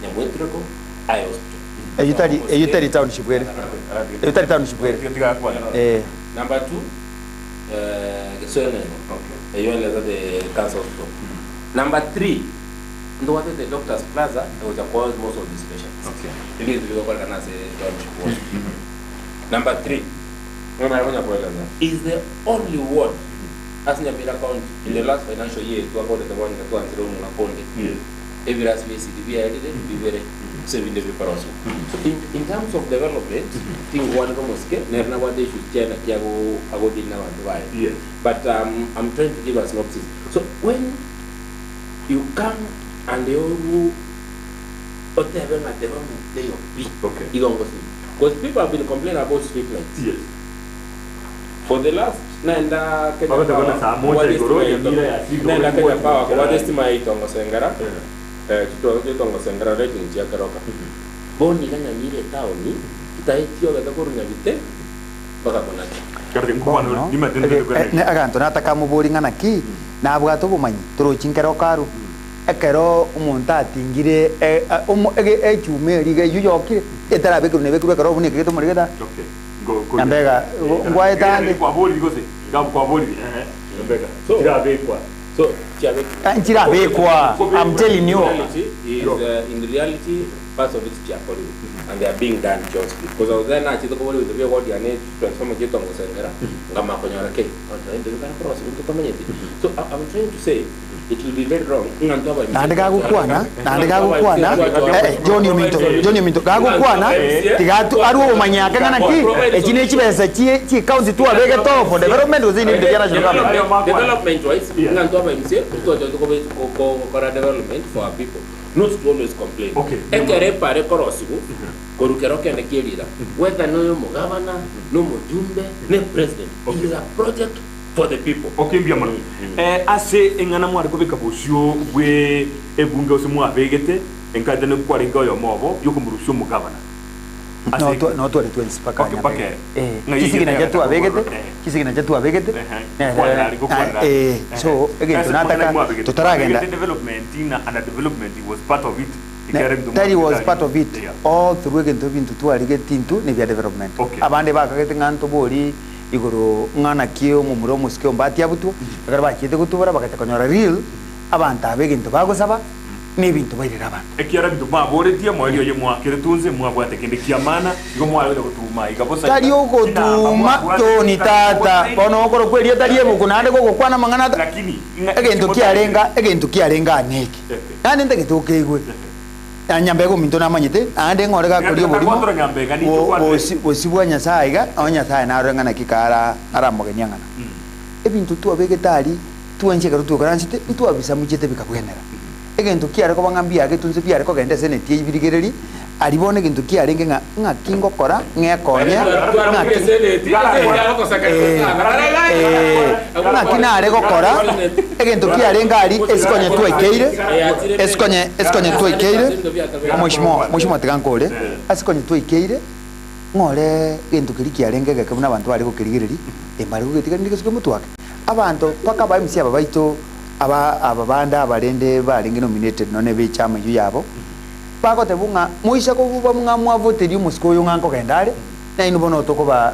Nyamwetreko Eye Hospital Eyutari township were. Eyutari township were. Number 2, Kisii. Okay. You the council store. Number 3, the doctor's plaza, which acquires most of these patients. Okay. It is the local township. Number 3, is the only ward as Nyambega County in the last financial year to about the one that was thrown upon it. Every last year, we very saving the people also. So in terms of development, I think one of them never what they should tell that I go in now and why. But I'm trying to give a synopsis. So when you come and they all whatever at the wrong day of week, okay, you don't go sleep. Because people have been complaining about street lights. Yes. For the last Nenda Kenya Power, what estimate on Sengara? Tutongo Sengara rating Giacaroca. Boni Nyamira County, Taitio the Gurunavite, Bagaponati. Aganto, Natakamu boarding and a key, Nabuato woman, through Chinkarocaru, Ekero, Montati, Gire, you may you yoki, Etarabic, never could get to Margada. Nyambega, why that? So, I'm telling you. In reality, parts of it is and they are being done justly. Because then I took over with the way what you need to transform a jet on the Sangara, Gamakonarake, so I'm trying to say it will be very wrong. Nandagagu Kwana, John Minto, Gagu Kwana, Tigatu Aru Manyakanaki, a teenage as a chi counts to a bigger top for development within the development wise, Nantoba himself to a development for our people. Not to always complain. Okay. Ekerepa rekorosibu, Korukeroke and the Kirida. Whether no more governor, no more Jumbe, no president. It is a project for the people. Okay, Biaman. Ase Enganamwa Govika Bushu, we Ebungo Sumua Vegete, and Kadenu Quaringo Movo, Yokumurusum governor. No, to the twins, Pakaka. Kisii and Nyamira Vegete, Kisii and Nyamira Vegete. So, again, to Taraganda. Development, and a development, it was part of it. That was part of it. All through again to into two get into Navia development. Abande Baka getting Antobori, Igoro, Nana Kio, Mumuro, Muskio, Batiabutu, Garbaki, the Gutura, Bakakonora real, Abanta, begin to Bagosaba. Maybe to wait it up. A Kiara to Baboretia, Moyo, Kirtunze, Muawata, and the Kiamana, you go to my Gabosa. Tario go to Matoni Tata, Ponoko, Tario, Kunado, Kwana Mangana, again to Kiarenga, Nick. And then take it okay good. And Nyambega Mintona Manite, and then Oraga was Sibuanya Saiga, Onya Sai, Naranga Kikara, Aramoganyana. Even to a vegetari, 2 and Chicago to Granite, to a Bisamujete Picapuena. Again to Kia Gambia, get to the Pia and the Senate, TV, Aribon again to Kia Ring a king of Cora, near Korea, again to Kia Rengari, Esconia to a Kade, Esconia to a Kade, much more Gancode, Esconia to a Kade, more into Kia Renga, Kamana, and Tuago Kiriri, a Maru Mutuak. Avanto, Paka by himself, Vaito. Ababanda barende baringi nominated none bichama yuyabo bako tebunga muisha ko bunga mwavote di musko yunganko kendale na inubono tokoba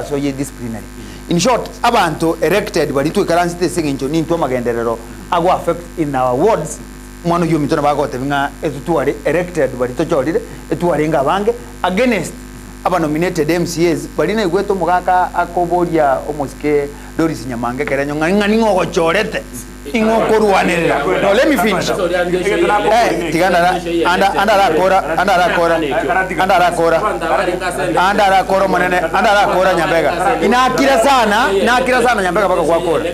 so ye disciplinary. In short, abantu erected bali to currency singincho ninto magenderero ago affect in our wards mwana yo mitona bako tebunga etutuare erected bali to jolide etuarenga bange against aba nominated MCAs bali na igweto mugaka akoboria omoske Doris Nyamange keranyo ngani ngo chorete ingokoruanera. No, let me finish. Tigana andara kora manene andara kora Nyambega inakira sana Nyambega paka kwa kora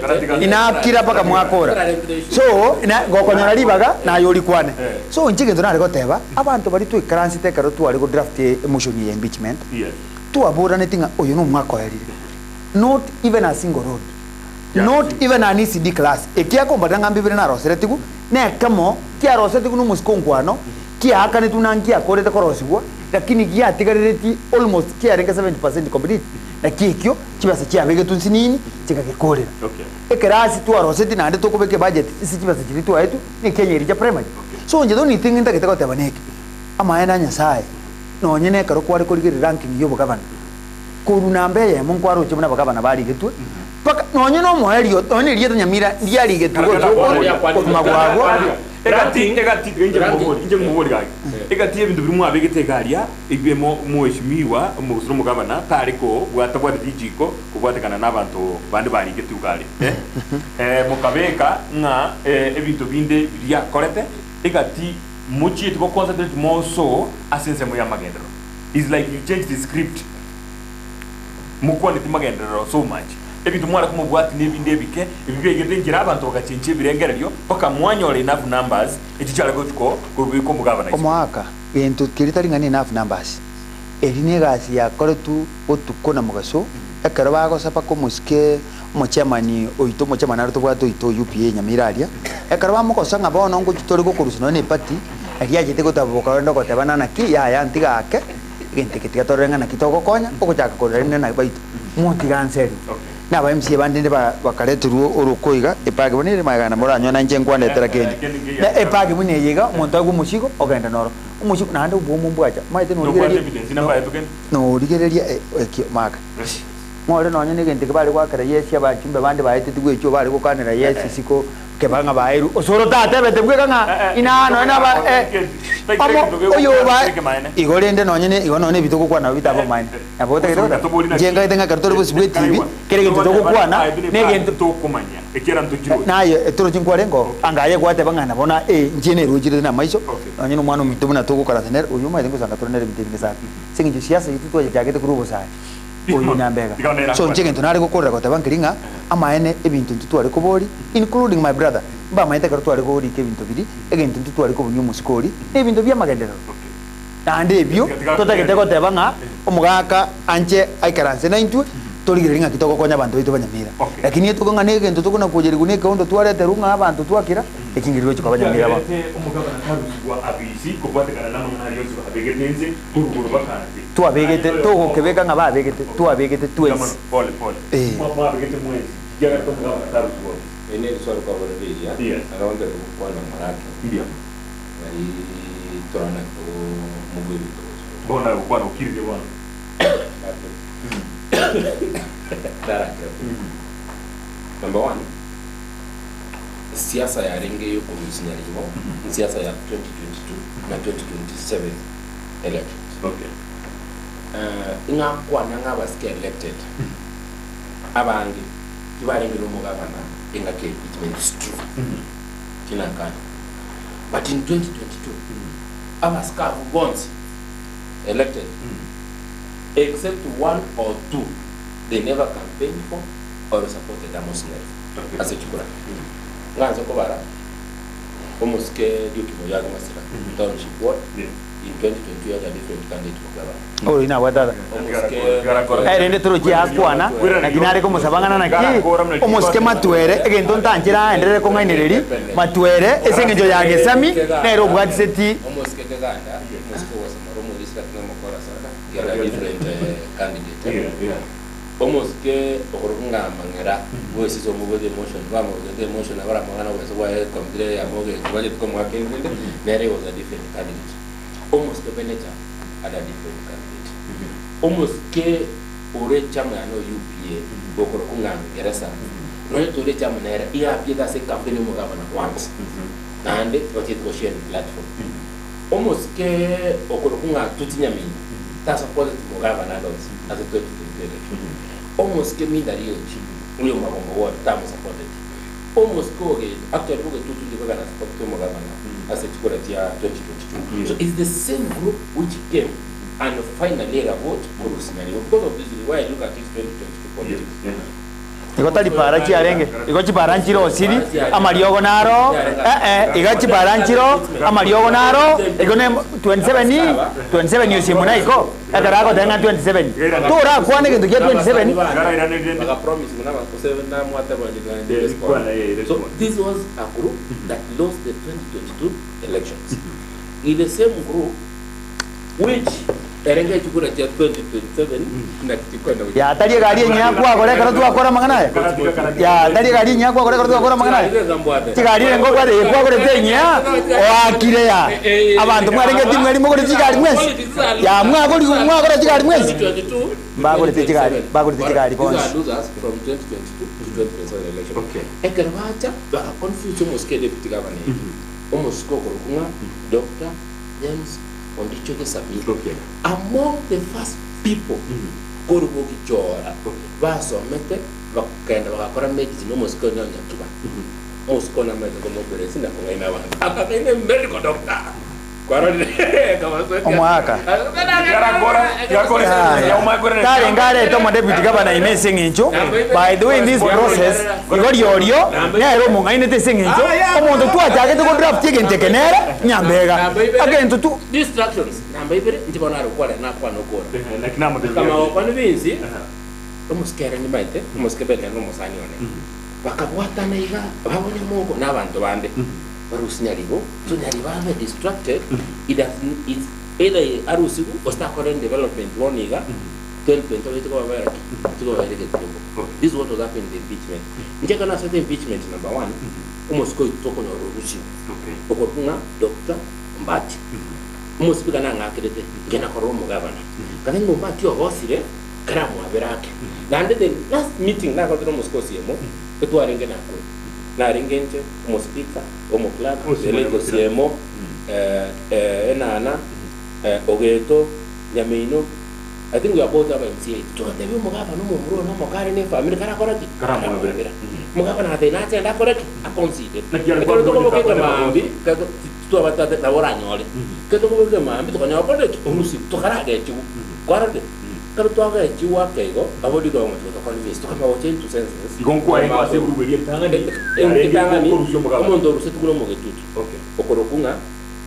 inakira paka mwakora so gokonyora libaga na yoli kwane so njige ndona goteba abantu bari tu currency tekero tu ari go draft emotion ya impeachment tu abura netinga oyo no mwako yari not even a single road. Not even an ECD class. E kia kombatanga mbibire na roseretiku ne kamo kia roseretiku no muskonkwano kia akane tunangia korete korosibwa lakini kia tigareti almost kia renga 70% complete na kikyo kibasa kia bege tunsinini kikakikorera. Ekerasi tu roseti na ande tokobeke budget isi kibasa kiritu aitu ni Kenya irija primary. So nje doni thingi ndakitaka tabaneke ama ena Nyasaye nonyene karo kwari kurigiri ranking yo bugabana kuru nambe mo kwaro che muna bugabana bari getwe paka nonye no moherio nonye rieta Nyamira ndiari getwe ko magwago egati inje mubori gaki egati ebintu biri mwabe gitegaria ibemo muheshimiwa musuru mugabana tariko bwatabwa dijiko kubwatekana n'abantu bandi bari getukari mukabeka nga ebintu binde bya korete egati muchi to concentrate more so asense mu ya magendero is like you change the script mukwani ti magendero so much ebintu mwara kumubwati n'ebinde bike ebibye gedengira abantu bakachenche birengereryo paka mwanyore enough numbers etichara gotuko kubiko mugabana omwaka bintu kiritaringa ni enough numbers erine gasi ya koretu otukona mugaso ekero bagosapa ko muske mochemani oito mochemana ruto bwato ito UPA Nyamiraria ekero bamukosanga bono ngo tutori gokurusino ne party agia jete gotaboka ndo gotebana na ki ya antiga ake gente que tiatorenga na kitoko konya okuchaka korene na baito montiganseri na ba MC bandi bakareturuo urukoiga epage bonire magana moranyo na nje nkwane tera kendi na epage bune yiga monto agu mushigo ogenda noro umushigo na ndo bomu mbwacha maite no rigereria no rigereria maka ngore no nyene gente ke bali kwakara yesi abachimbe bandi baite tigwecho bali kukanira yesi siko kebanga bairu osoro tate bete bwekanga inano na ba oyo ba igorende no nyene igono ne bitoko kwana bitabo mine abote kero jenga itenga kartoro busibwe TV kere gento toko kwana ne gento to kumanya ekera ntujiro nayo etoro chinkwarengo angaye kwate bangana bona njene rujire na maiso no nyene mwana mitubu na toko kara tener uyu mai tengo sanga torenere bitinge sa singi siasa yitu to yakete kurubo sa oyo Nyambega so njenge ntonare gukorera gotabankiringa amaene ebintu ntutware kubori including my brother ba maite karo tware kubori ke bintu biri egento ntutware kubunyu musikori ebintu bya magendero ande ebyo totagete gotebanga omugaka anje aikaranse na intwe torigiringa kitoko konya abantu bitu banyamira lakini etukonga negento tukuna kujeri kuneka ondo tware terunga abantu twakira ekingiriro cyo kabanyamira ba umugabana karuswa abisi kubwatekana namwe ariyo zo abegetenze kuruguru bakanje tuabegete togo kebeka nga babegete tuabegete twese pole mwa abegete mwezi jaga to mugabana karuswa ene risoro kwa boleria aronde kwana marake ndio ari torana ko mugwiri to bona kwana ukirije bwana number 1 siasa ya renge yo komisinya limo siasa ya 2022 na 2027 elections okay inga kwana nga baske elected abangi ibarenge no mugabana inga ke it means true kinakana but in 2022 abaska bonds elected except one or two they never campaigned for or supported a Muslim as a chukura nganzo ko bara omuske dukimo yaga Masira township ward in 2020 had a different candidate for governor oh ina wadada rende turuji akwana na kinare ko musabangana na ki omuske matwere egento ntangira endere ko ngainereri matwere esengejo yage sami nero bwati seti omuske kaganda omuske wasamaro mu district na mukora sana get a different candidate omuske okurunga mangera wese zo mubode motion vamos de motion agora mangana wese wa komdire ya moge budget ko mwakende nere was a different candidate omuske benecha ada different candidate omuske ore chama no UPA okurunga gerasa no tole chama nere ia pieda se campaign mo gavana once nande budget ko share platform omuske okurunga tutinyami ta support mo gavana dots as a 2023 almost came in that year we were what time supported almost go again after we go to the Ghana support to Mogabana as a security 2022 so it's the same group which came and finally a vote for this scenario because of this why I look at this 2022 politics igotari para chiarenge igochi paranchiro siri amariogo naro igachi paranchiro amariogo naro igone 27 yosimuna iko akarago tenga 27 tora kwane kintu kia 27 baka promise muna bakose na mwata bali so this was a group that lost the 2022 elections in the same group which erenge chukura cha 2027 na kikwenda ya tari gari nyakwa gore karo tu akora mangana ya tari gari nyakwa gore karo tu akora mangana tigari ngo kwade kwa gore tenya wakire ya abantu mwarenge timweri mugore tigari mwezi ya mwagore tigari mwezi bagore tigari bonus from 2022 to 2027 election okay ekerwacha ba confuse muskede pitigabane omusko korukunga Dr. James Ondicho Gisesa okay among the first people koruko kichora basomete bakenda bakora medicine omusko nyonya kiba omusko na mete como peresi na konga ina abantu akakaine medical doctor omwaka kare ngare tomo deputy governor imesing incho by doing this process igori orio nero munga inete sing incho omuntu twachage to draft tekenera Nyambega agento tu distractions namba ibere ndibona rukwara na kwa nokora kama okwana binzi omuskere ni maite omuskebele no musani one bakabwata naiga babone mongo nabantu bande barusinyaribo tunyaribabe distracted it's either arusigu or start current development woniga 2020 to go over to go over this is what was happening in the impeachment njeka na certain impeachment number 1 almost go to ko rusi okay okorunga Dr. Mbati almost bika na ngakirete ngena ko romo governor kandi Mbati ogosire karamu aberake and the last meeting na ko almost ko siemo etwarenge na ko na ringenche como speaker como clerk elego siemo enana ogeto nyamino I think we are both about MCA to the mugaba no mumuro no mokare ne family kara koraki karamu bera mugaba na de na tenda koraki a consider ko to ko ke mambi ka to abata na boranyole ke to ko ke mambi to kanya pode umusi to kara ge chu kwarade karo to ga chi wa ke go abodi go mo to ko ni sto kama wote to senses gonko ai ba se buberia tanga ni como ndo rusetu kuno mo getutu okay okorokunga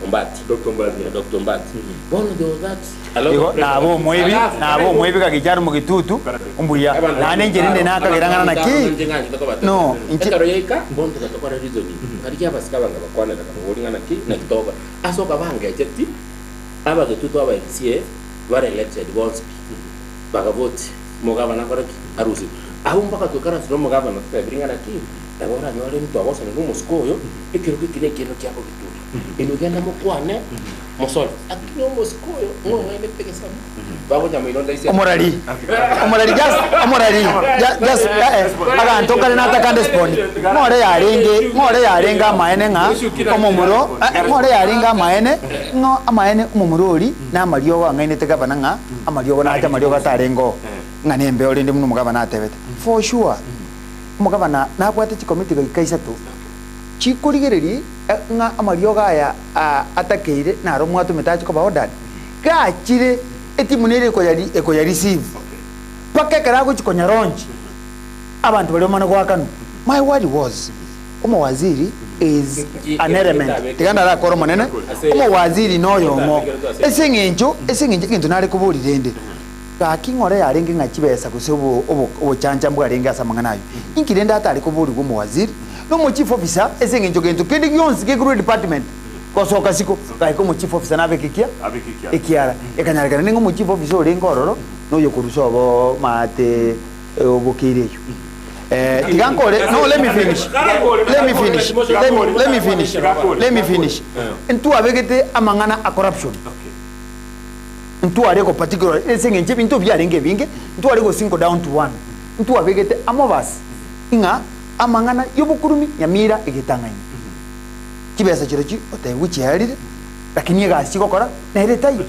Mbati Dr. Mbati one of that Digo, nabo mwebi kakicharu mu gitutu umbuya nane njerinde nakagirangana naki no inchikaro yeka bonto katokora reasoning kari abasika banga bakwana kamugoringana ki na kitoba asoka banga echeti aba gitutu aba MCA were elected once bagavote mugaba nakora arusi aho mpaka tukara sino mugaba na tebringana ki agora nyore mtu agosa ni muskoyo ikiro kikine kino kyako gitutu inugenda mukwane mosol akino muskoyo ngo ngene peke sabu babo nyamino isi omorari just aga ntokale na takande sponi ngore yarenga maene nga omomuro ngore yarenga maene no amaene omomurori na mariogo ngaine tegabana nga amariogo na amariogo atarengo nganembe orinde muno mugaba na atebete for sure mugabana nakwate committee gikaisatu chikurigereri nga amarioga aya atakeire na ro mwatu metachi ko baodan gachire etimunere ko ya receive pake karago chikonya ronji abantu bali omana gwakanu my word was waziri is an element tiganda ra koro monene waziri noyo mo esengenjo kintu nari kuburire ende kakingore yarenge ngachibesa kusobo obuchanja mbwarenga asamanga nayo inkirenda atari kuburi go waziri no mo chief officer esengenjo kintu kindi gyonsi ke department kosoka siko kaiko mo chief officer nabekikia ekiara ekanyarikana ningo mo chief officer orengororo no yokurusobo mate obukireyo tigankore no let me finish ntu abegete amangana a corruption ntu areko particular esengenje bintu byarenge binge ntu areko 5 down to 1 ntu abegete amovas inga amangana yobukurumi Nyamira igitanganya kibesa chirochi oteguchi yarire lakini gasi gokora neretai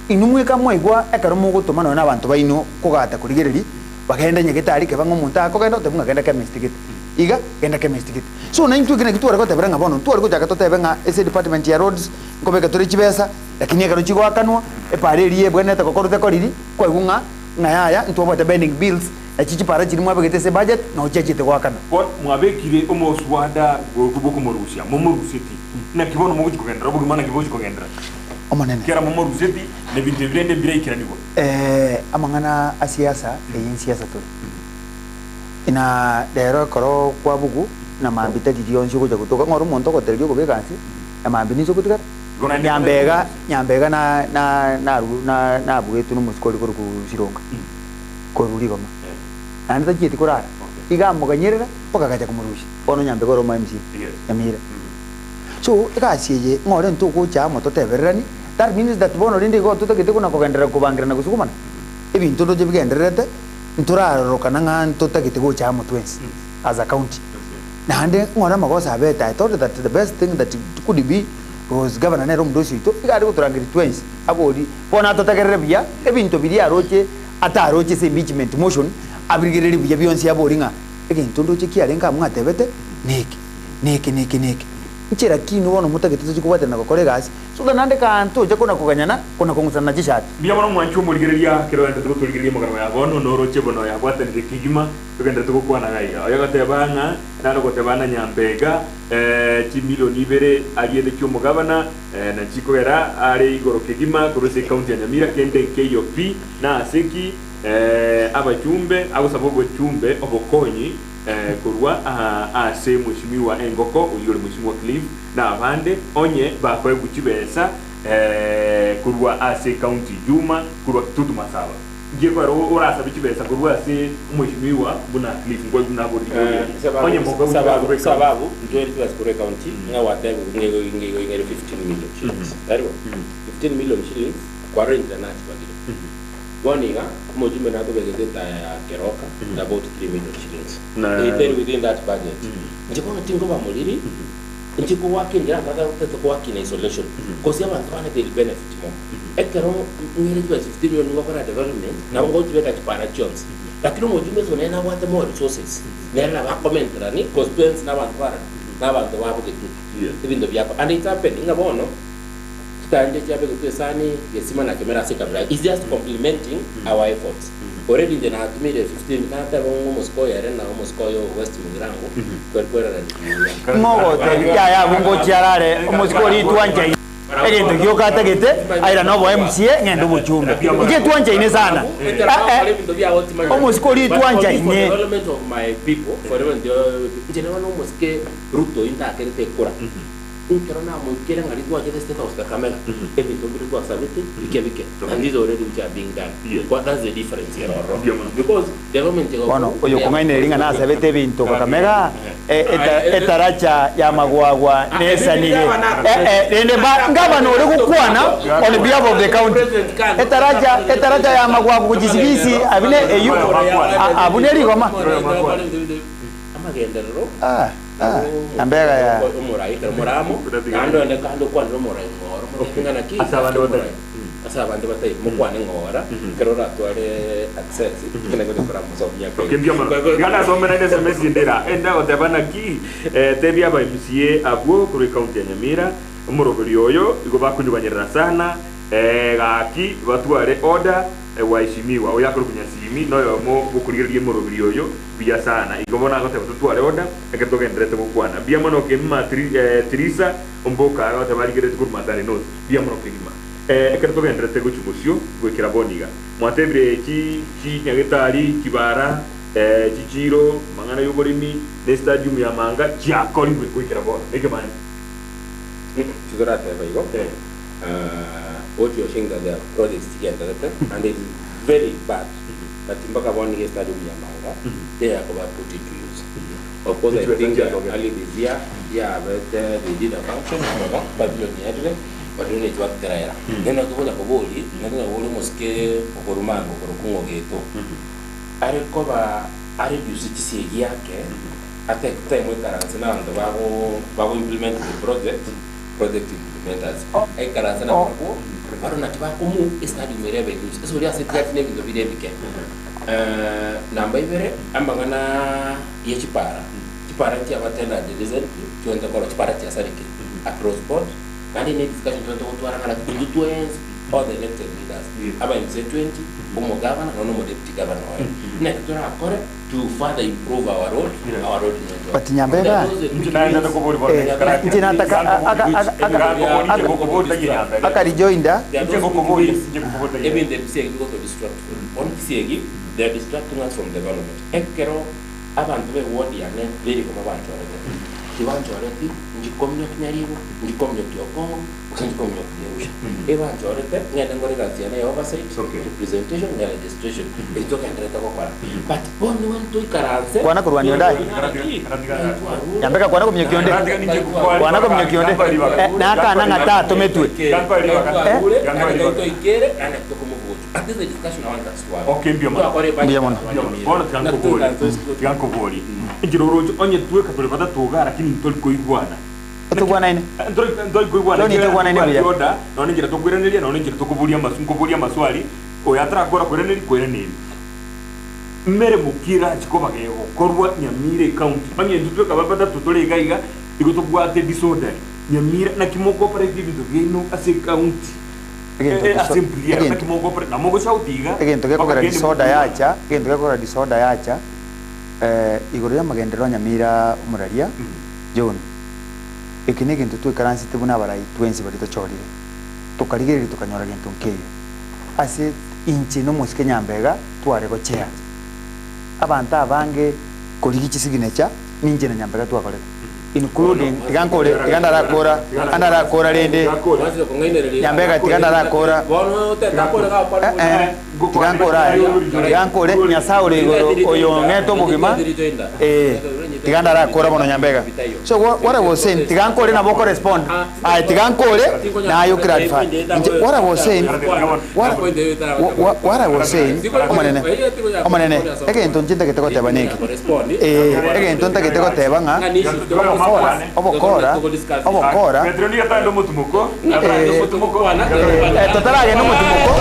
inumwe kamwe igwa ekaromo gutumana na abantu baino kugata kurigereri bagenda nyegitari ke bango muntu akogenda otemunga genda kemistigate iga genda kemistigate so na intu kina kitwara kote beranga bono twari kujaka totebenga ese department ya roads ngobeka turi chibesa lakini ekaro chigo akanwa eparerie bwenete kokorute koriri kwa igunga ngayaya ntu obote bending bills echichi para chiri mwabegete se budget no chechite gwakana ko mwabekire omoswada goboko morusia momoruseti na kibono moguchi kogendra obugi mana kibochi kogendra omonene kera momoruseti ne binte birende bireikira nigo amangana asiasa eyin siasa to ina dero koro kwa bugu na mambita didionsi ko jago to ngoro monto ko telio ko bekansi na mambi ni so kutika Nyambega na bwetu no musikoli kuri kusironga koruri goma anda kiti kurara iga muganyerera poka kaja kumurushi ono Nyambega ro MC Nyamira so ikasiye ngore ntuko cha moto teberani that means that bono rindi go tutagite kuna kugendera kubangira na gusukumana ibintu ndo bigenderete nturarorokana nga tutagite go cha moto twensi as a county na hande ngora magosa beta I thought that the best thing that could be was governor nero mdosi to igari kuturangiri twensi abodi bona tutagerere bia ebintu biri aroche ataroche se impeachment motion abirigere bia bionsi aboringa ekintu ndo chikiarenga mwatebete niki nchira kino wono mutagete tukubate na kokore gasi so nande kanto je kuna kuganyana kuna kungusana chishati bia mono mwanchu murigereria kero ende tukurigeria magano ya bono noro chebono ya kwate ndi kigima tukende tukukwana gai oyaga tebanga nano gotebana Nyambega milioni 2 aliende kyo mugabana na chikogera ari igoro kigima kuruse county ya Nyamira kende KOP na aseki abachumbe abo sabogo chumbe obokonyi kurwa ase mheshimiwa Engoko uyore mheshimiwa Cliff na abande onye bakwe guchibesa kurwa ase county Juma kurwa tutu masaba ngiye kwa urasa bichibesa kurwa ase mheshimiwa buna Cliff ngwe buna bodi onye mbogo sababu ndio ile kure county ngawa tengo ngego 15 million shillings tariwa 15 million shillings kwa rent na chibagiro Waniga, Mojume na to get Keroka, about 3 million shillings. They within that budget. Njiko tingo ba muliri, njiko work in Jaka to work in isolation. Because you want to benefit more. Ekero ngiri to 15 million ngokora development, na ngo to get parations. Lakini Mojume so na want more resources. Nela ba comment rani, constituents na want para. Na want to wabu get. Even the biako. And it's happening ngabono. Is just complementing our efforts. Already they have made a 15 almost go and almost go West Mugirango. Bungo Chiarare, almost go to one jay. Again, the Yoka Tagete, I don't know MCA and the Muchumba. Get one jay in his honor. Almost go to one jay. Development of my people, for the general almost get Ruto in that Kura. Kerana mungkin hari tu aja state house kamera, itu beri tu asal itu, bike, and these already which are being done. What does the difference here? Because government bueno, oyo kungaine ringa na sabete bintu kamera, etaracha ya magwagwa nesa nige, ende ba ngabano ule kukwana on behalf of the county. Etaracha ya magwagwa kujisibisi abine eyu abune rigoma. Nyambega ya umurai muramo ando ende kando kwa murai ngoro ngana ki asabande batai mukwane ngora kerora tware access kene ko kora musobya ko kimbia mano gana so mena ese mesi ndira enda otebana ki tebia ba MCA abwo kuri county ya Nyamira umurogori oyo igo bakunyubanyira sana gaki batware order waheshimiwa oyakuru kunyasimi noyo mo gukurigerie murogori oyo bia sana igobona gote batware order eketoka ndrete gukwana bia mono ke ma Teresa omboka gote barigere kurmatare no bia mono kigima eketoka ndrete guchumucio gwikira boniga mwatebre ki nyagetari kibara chichiro mangana yogorimi ne stadium ya manga jakori gwikira bona egemani chigorate baigo what you're saying that there are projects together and it's very bad that Mbaka one year stadium Yamanga they are about put it to use. Of course I think early this year but they did a function but we need to work there. Then not to Boli, then almost Okorumango or Kungo Gato. I recover I reduce it to yake I take time with the now the Bago implement the project implementers. I can Aruna tibakumu estadi merebe news so dia setia tine bindo video bike namba ibere ambangana ye chipara tia batenda de design tuenda kwa chipara tia sariki across board and in discussion tuenda kutwara ngala influence all the elected leaders aba in 20 bomo governor no mo deputy governor na kutora akore to further improve our road network. But Nyambega akarijoinda even the Kisii go to distract on Kisii they are distracting us from development ekero abantu be wodi yane beri koma bantu kibanjoreti ngikomyo kinyarigo ngikomyo kyokongo ngikomyo kyeusha ebanjorete ngende ngore gatiana ya oversight representation na registration ito kendreta kokora but boni wantu ikaranze kwana kurwanio ndai Nyambega kwana kumyo kionde kwana kumyo kionde na kana ngata tumetwe ikere ana tokomubucho at this discussion on that one okay mbio mona bona tyanko boli njiroro onye tuwe katole bata tuga lakini ntoli koigwana tugwana ine ntoli koigwana ni tugwana ine bya yoda none njira tokwereneria none njira tokuburia maswali oyatra kora kwereneri mere mukira chikoba gego korwa Nyamira County banye ndutwe kababata tutole gaiga igotobwate disorder Nyamira na kimoko cooperative ndogeno ase county assembly na kimoko cooperative na mogo shautiga egento gekogera disorder yacha igoro ya magendero Nyamira umuraria John ekine gento twekaransi tebuna barai twensi bari tochorire tukarigere tukanyora gento nkeyo ase inchi no musike Nyambega tware go chair abantu abange koligi signature ninje na Nyambega twakore including tigandara kora rende Nyambega tigandara kora tigankore nyasaure igoro oyo ngeto mugima tigandara kora bono Nyambega so what I was saying tigankore na boko respond tigankore na ayo clarify what I was saying omanene ege entonje ndaketeko tebaneki ege entonje ndaketeko tebanga obokora Petronia tando mutumuko totalage no mutumuko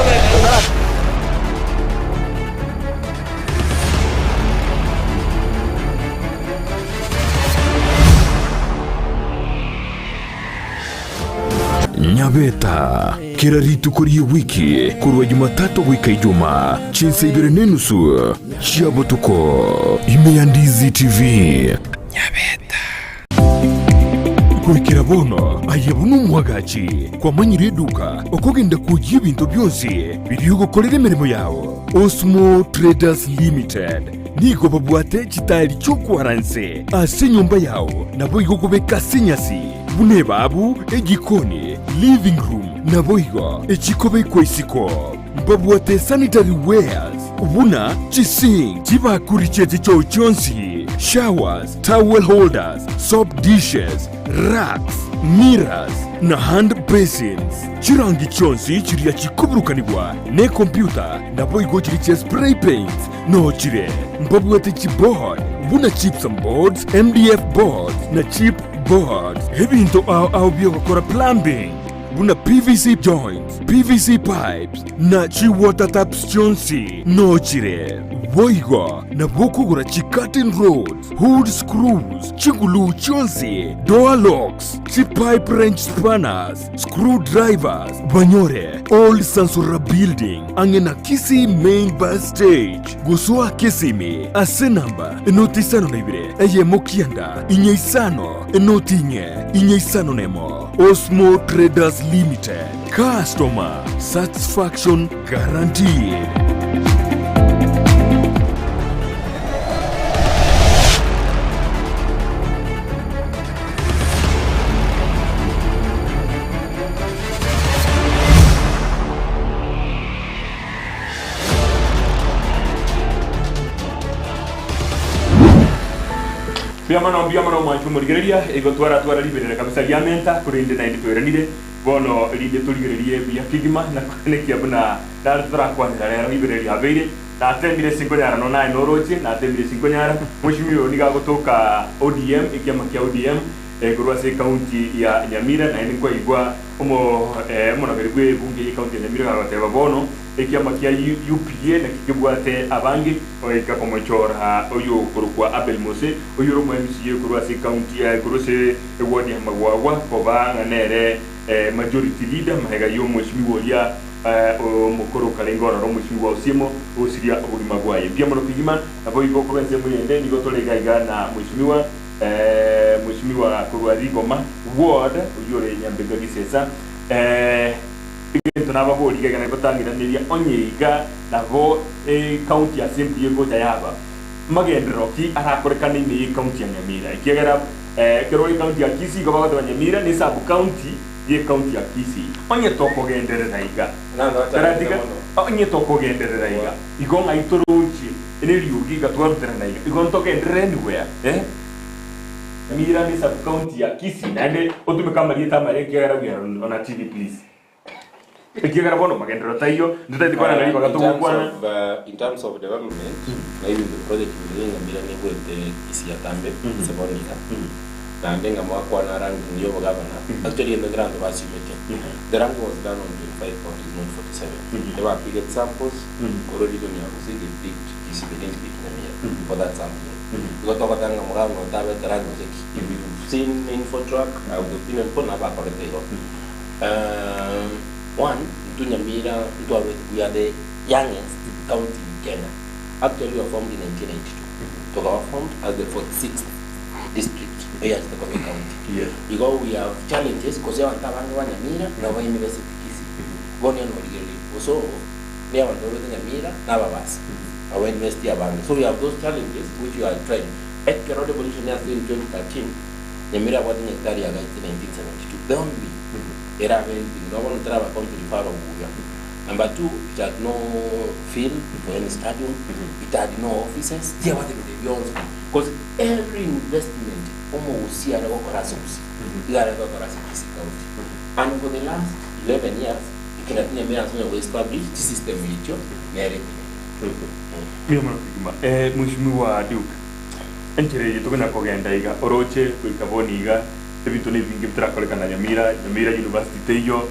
Nyabeta kiraritu kuri wiki kurwa Jumatatu wika Ijumaa chinsa ibere nenusu chiabotuko ime ya Ndizi TV Nyabeta kurikira bono ayebunu mwagachi kwa manyiri eduka okogenda kujia ibintu byose biriyo gukorera imirimo yawo Osmo Traders Limited nigo babwate chitari cyo kwaranse ase nyumba yawo nabo igokobeka sinyasi bune babu egikoni living room nabo igo echikobe kwesiko babwate sanitary wares ubuna chising chibakuri chete cho chonsi showers towel holders soap dishes racks mirrors na hand basins chirangi chonsi chiria chikuburukanibwa ne computer nabo igo chiri spray paints no chire babwate chiboard buna chips and boards MDF boards na chip boards ebinto au byo gukora plumbing buna PVC joints PVC pipes na chi water taps chonsi no chire boigo na bokugura chi cutting rods hood screws chigulu chonsi door locks chi pipe wrench spanners screwdrivers banyore old Sansura building angena Kisii main bus stage gusua Kisimi ase namba enotisano naibire eye mokianda inyeisano enotinye inyeisano nemo Osmo Traders Limited customer satisfaction guaranteed. Biamano mwanchumurigereria ego twara liberera kabisa yamenta kurinde na nditweranire bono rinde turigererie bya kigima na kweneki abuna dara kwanira rero libereria abeire na tembire 5 nyara no na norochi na tembire 5 nyara mushimiro niga gutoka ODM ikiama kia ODM kurwa se county ya Nyamira na ni kwa igwa mona berigwe bunge ya county ya Nyamira abateba bono ikiama kia UPA na kikibwate abangi oika komochora oyo kurukwa Abel Mose oyo romo MCA kurwa se county ya kurose ward ya Magwagwa koba nganere majority leader mahega yo mweshimiwa ya mukoro kalengora ro mweshimiwa osimo osiria uri magwaye biamano kigima abo iko kobenze muyende nigo tolega igana mweshimiwa kurwa Rigoma ward uyore Nyambega Gisesa igento nababo ligana batangira neria onyeiga nabo county assembly yego tayaba magendero ki arakorekana ni county ya Nyamira ikigera keroi county ya Kisii ko bago Nyamira ni sub county ye county ya Kisii onye toko genderera iga taratiga onye toko genderera iga igonga itorochi ene riugi gatwarutera na iga igonto genderera anywhere Nyamira ni sub county ya Kisii nande otume kama rieta mare kigera on a TV please ikigera bono magendero tayo nditati kwa na riba gatuko kwa in terms of development maybe the project within Nyamira ni with the Kisii atambe sebonika na ndenga mwako na rangi ndio governor actually in the grant was the rank was done on 25 counties not 47 they were big samples already when you see the big Kisii begin big Nyamira for that sample because of that nga mugano no tabe rank was if you've seen info track I would opinion put na ba correct one to Nyamira we are the youngest county in Kenya actually we were formed in 1982 so we were formed as the 46th district here at the county. Yes. Because we have challenges because we have Nyamira na University Kisii. Goni no ligeli. Also, we have Nyamira na Babas. Our university abandoned. So we have those challenges which we are trying. At the revolution in 2013, Nyamira was in hectare in 1972. The only era when no one travel come to the far of Buya. Number two, it had no field for any stadium. It had no offices. There was the beyond because every investment almost here go Korasusi. Kisii County. And for the last 11 years, you can Nyamira we established the system which Mheshimiwa Duke entere tugena kogenda iga oroche kuikaboni iga ebintu nebingi bitarakolekana Nyamira University teyo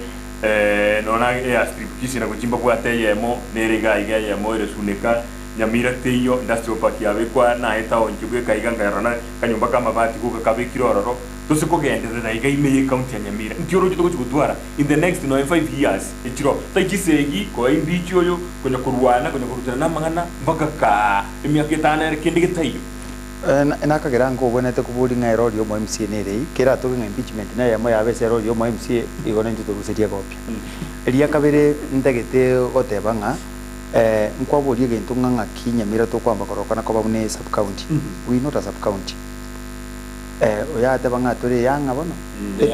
nona airstrip Kisii na kuchimba kwa teyemo nerega iga yemo iresuneka Nyamira teyo industrial park yabekwa na eta onjibwe kaiganga yarana kanyumba kama bati kuka kabekiro ororo tusiko genderera iga ime county ya Nyamira ntioro jito kutwara in the next 5 years echiro taikisegi ko imbichi oyo konya kurwana konya kurutana namangana mpaka ka emyaka 5 kindi gitayo nakagera ngo ubonete kuburi nka erori yo MCA nerei kera to nka impeachment na yamo yabese erori yo MCA igona ntuto guseria kopya elia kabere ndagete goteba nga nkwaburi gento nganga Nyamira to kwamba korokana ko babune sub county we not a sub county oya teba nga tore young abono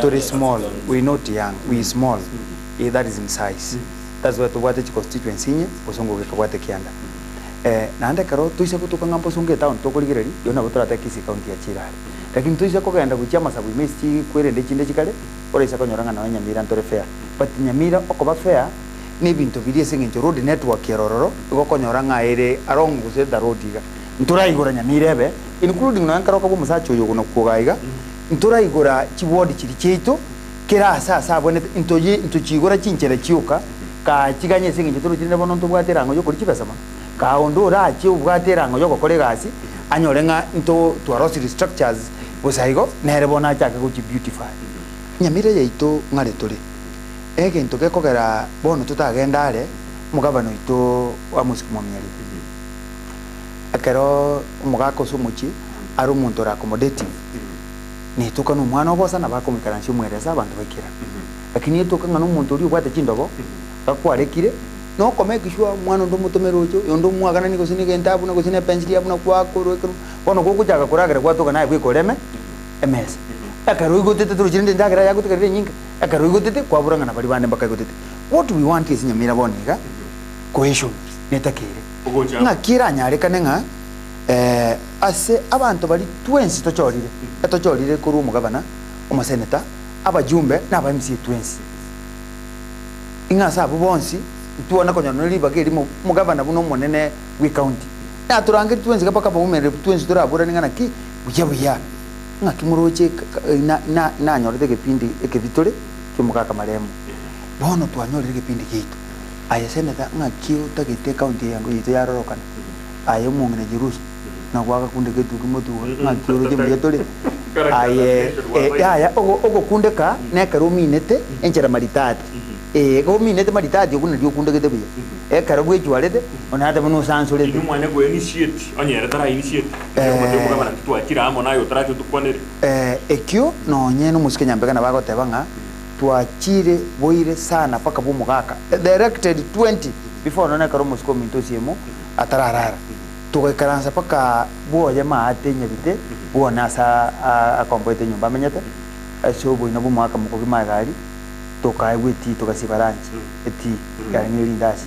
tore small we not young we small that is in size that's why to what the constituency nye osongo ke kwate kianda nande karo tuise kutuka ngambo sunge town to kuligireri yona butora ta Kisii county ya Chirali lakini tuise ko genda kuchama sabu imesti kwere chinde chikale ora isa konyoranga na Nyamira ntore fair but Nyamira okoba fair ni bintu biri singe road network yerororo igokonyoranga ere along the road iga ntura igora Nyamira ebe including no ankara ko musacho yo kuno kugaiga ntura igora chibodi chiri cheito kira sasa bone intochigora chinchere chiuka ka chiganye singe turu chinde bono ntubwatera ngo yo kuri chibesa ma ka ondora achi ubwatera ngo yo kokore gasi anyorenga into twarosiri structures bosaigo nere bona chaka ku beautify Nyamira yaito ngare tore ege ntoke kogera bono tutagenda ale mugabano ito wa musikumo myali akero umugako sumuchi ari umuntu ra accommodative ni tukano mwana obosa na bakomikaranshi mwereza abantu bakira lakini etoka ngano umuntu uri ubwate kindobo bakwarekire no komekishwa mwana ndo mutomerojo yondo mwagana niko sinige ntabu na kusine penjiri abuna kwakoro bono kukujaga kuragera kwatoka naye kwikoreme ms akaro igotete turujinde ndagera yagutekere nyinga akaro igotete kwaburanga na bali bande bakagotete what we want is Nyamira boniga cohesion netakire ngakira nyareka nga ase abantu bali twensi tochorire kuri umugabana umaseneta abajumbe n'aba MCA twensi ingasa abo bonsi tuona konya no libageri mugabana buno monene we county na turange twensi kapaka bumere twensi turabura ningana ki buya ngakimuroche na nyorete kepindi ekevitore kimukaka maremo bono twanyorire kepindi kitu ayaseneta ngakio tagite county yango yite yarorokana ayo mungene jirusi na kwaga kunde ketu kimotu ngakio je muyetole aye ya ogo kunde ka nekaro minete enchera maritati go minete maritati okuna dio kunde kete buya karo bwejwalete onata muno sansole ni mwana go initiate onyera tara initiate yo mugabana twakira amo nayo taracho tukonere ekyo no nyeno musike Nyambega na bagoteba nga tuachire boire sana paka bomugaka directed 20 before nona karo musiko minto siemo atararara tugekaransa paka buoya maate nyabite buona sa akomboite nyumba menyete so boina bu mwaka mukogi magari tukaigwiti tukasibaranchi eti garangiri ndasi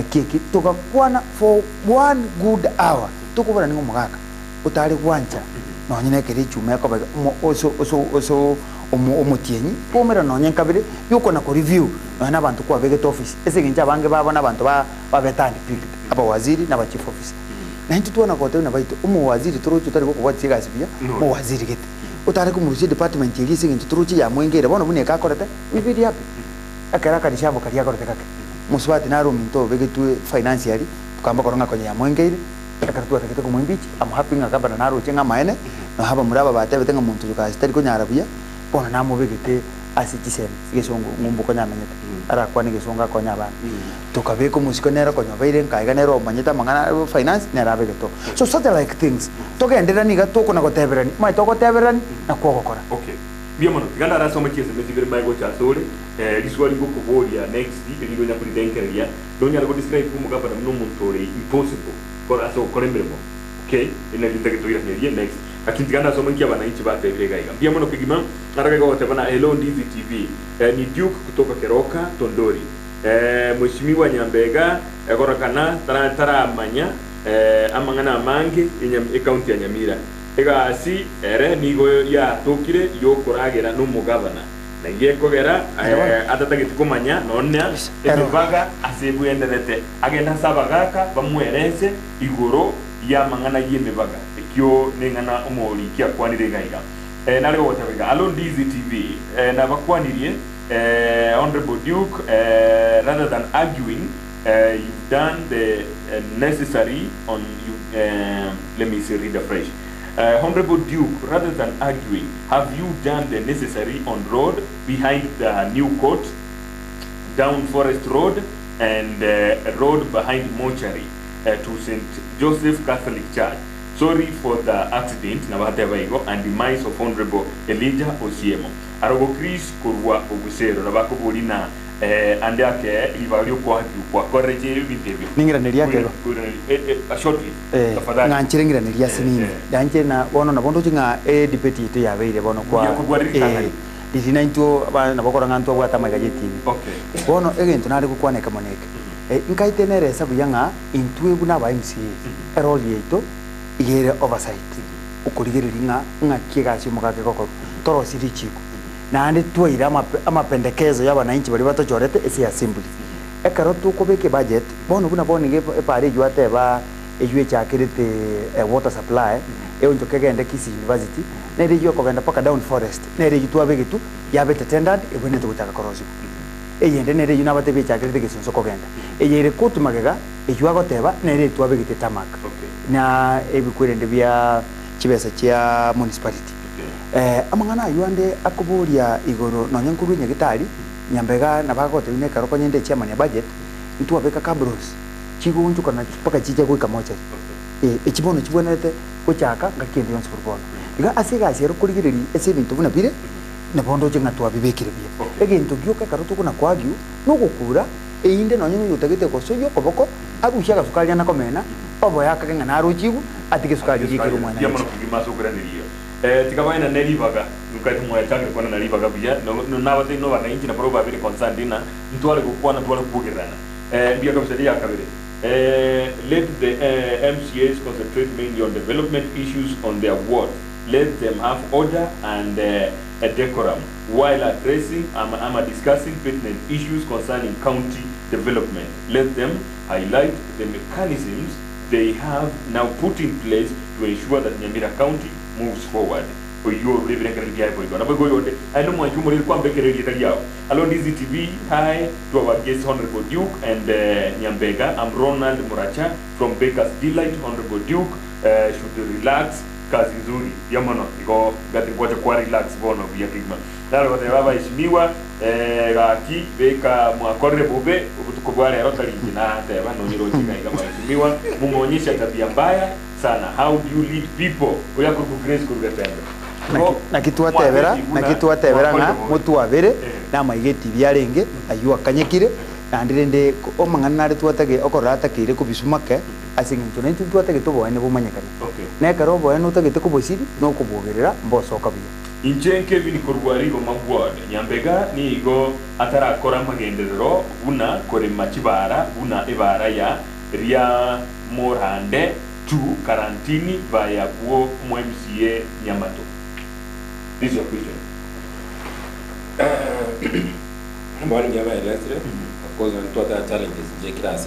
kiki tukakwana for 1 good hour tukubona ningo mugaka utari gwancha no nyine kiri chume ko oso omutienyi pomera no nyenka bire yuko na ko review no na bantu kwa vegeta office ese ginja bange babona bantu ba betani picked aba waziri na ba chief office na hintu tuona kote na baito waziri turuchu tari ko kwatsiga asibia mo waziri gete utari ko muruchi department yiri singi turuchi ya mwengere bono bune ka korete we very happy akara ka dishabo kali yakorete kake muswati na ruminto vegetu financially tukamba koronga kwenye ya mwengere akaratuwa takete ko mwimbichi am happy ngakaba na ruchi nga maene no haba muraba batebe tenga muntu yuka stari ko nyarabia bona namo vegete asitisem gesongo ngumbu ko nyamenyete ara kwani gesonga ko nyabana tukabeko musiko nera ko nyabaire nkaiga nero manyeta mangana finance nera vegeto so such like things togendera niga toko na goteberani mai toko teberani na kwogokora okay bia mono tiganda ara soma chiese metigere mai go chatore riswali go kuvoria next iligo nya kulidenkeria donya go describe kumu gapa na muntore impossible for aso koremberemo okay ina litagetuira nyerie next akintigana soma nkia bananchi batebire gaiga bia mono kigima aragaga wote bana hello Ndizi TV ni Duke kutoka Keroka Tondori mheshimiwa Nyambega gorakana tara manya amangana mange county ya Nyamira egasi ere nigo ya tokire yo koragera no mugabana na yekogera atatagiti kumanya nonna evaga asebu enderete agenda sabagaka bamwerense igoro ya mangana yemebaga ekyo nengana omori kya kwanire gaiga nalego wotabiga allo Ndizi TV na bakwanirie Honorable Duke rather than arguing you've done the necessary on you let me say read afresh Honorable Duke, rather than arguing, have you done the necessary on road behind the new court, down Forest Road, and road behind mortuary to St. Joseph Catholic Church? Sorry for the accident and demise of Honorable Elijah Osiemo. Arogo Chris Kurwa Ogusero Nabako Bolina and ake ivalio kwa koreje interview ningira neriakero shortly nganchire ngira neriasinini danje na bono na bondo tinga deputy to ya beire bono kwa dizina into abana bakora nganto bwa tamaga yetini okay bono egento nari kukwane kamoneke inkaite nere sabu yanga intwe buna ba MC role yeto igere oversight ukurigiringa ngakiga mukake kokoro toro siri chiko na ande tuira amapendekezo y'abananchi bali batochorete esi assembly ekaro tukobeke budget bono buna boni ge pare juate ba ejwe chakirite water supply eonjo kegende Kisii University na ire yo kogenda paka down forest na ire yitwa begitu yabete tendered ebone tukutaka korozi eyende na ire yuna batebe chakirite gesonso kogenda eyere kotu magega ejwa goteba na ire twa begite tamak na ebikwirende bya chibesa chia municipality amangana yuande akuburia igoro no nyankuru nyagitari Nyambega na bagote ne karoko nyende chairman ya budget ntuwa beka cabros chigunju kana paka chiche kwa kamocha echibono chibonete kuchaka ngakende yonse kurbono iga asiga asero kurigiriri ese bintu buna bire na bondo chenga twa bibekire bia egento gyoka karoto kuna kwagyu no gukura einde no nyenyo yutagite ko soyo koboko abushaka sukali na komena obo yakakenga na rujigu atike sukali gikiro mwana ya mono kimaso kuraniriyo tikabaina neribaga nukati mwaitanga kona neribaga bia no nabate no bana inchi na proba bile concerned ntwale kukwana twale kugirana bia kabisa ya kabire let the MCAs concentrate mainly on development issues on their ward. Let them have order and a decorum while addressing discussing pertinent issues concerning county development. Let them highlight the mechanisms they have now put in place to ensure that Nyamira County moves forward. Oyo living Canada boy. Na boy yote. I know my humor kwa mbekere yao. Hello Ndizi TV. Hi to our guest Honorable Duke and Nyambega. I'm Ronald Muracha from Baker's Delight. Honorable Duke should relax kazi nzuri. Yamono iko gati kwa relax bono via kigma. Nalo wote baba heshimiwa gaki beka mwakorre bobe ubutukubwale rotary na teba no nyiro chika kama heshimiwa mumuonyesha tabia mbaya sana. How do you lead people? Oya ku grace ku gatenda. Na kitu atebera nga mutu abere na maigeti byarenge ayuwa kanyekire nandirende omang'ana nare twatage okorora atakire kubisumake asingincho naitu twatage tuboene bumanyekane nekero oboene utagete kubosiri nokubogerera mbosoka buya inche Kevin Korwari go mabwad Nyambega ni igo atarakora magenderero buna korema kibara buna ibara ya ria morande tu karantini via kuo MCA Nyamato. This is your question. Morning, of course, on to other challenges, like that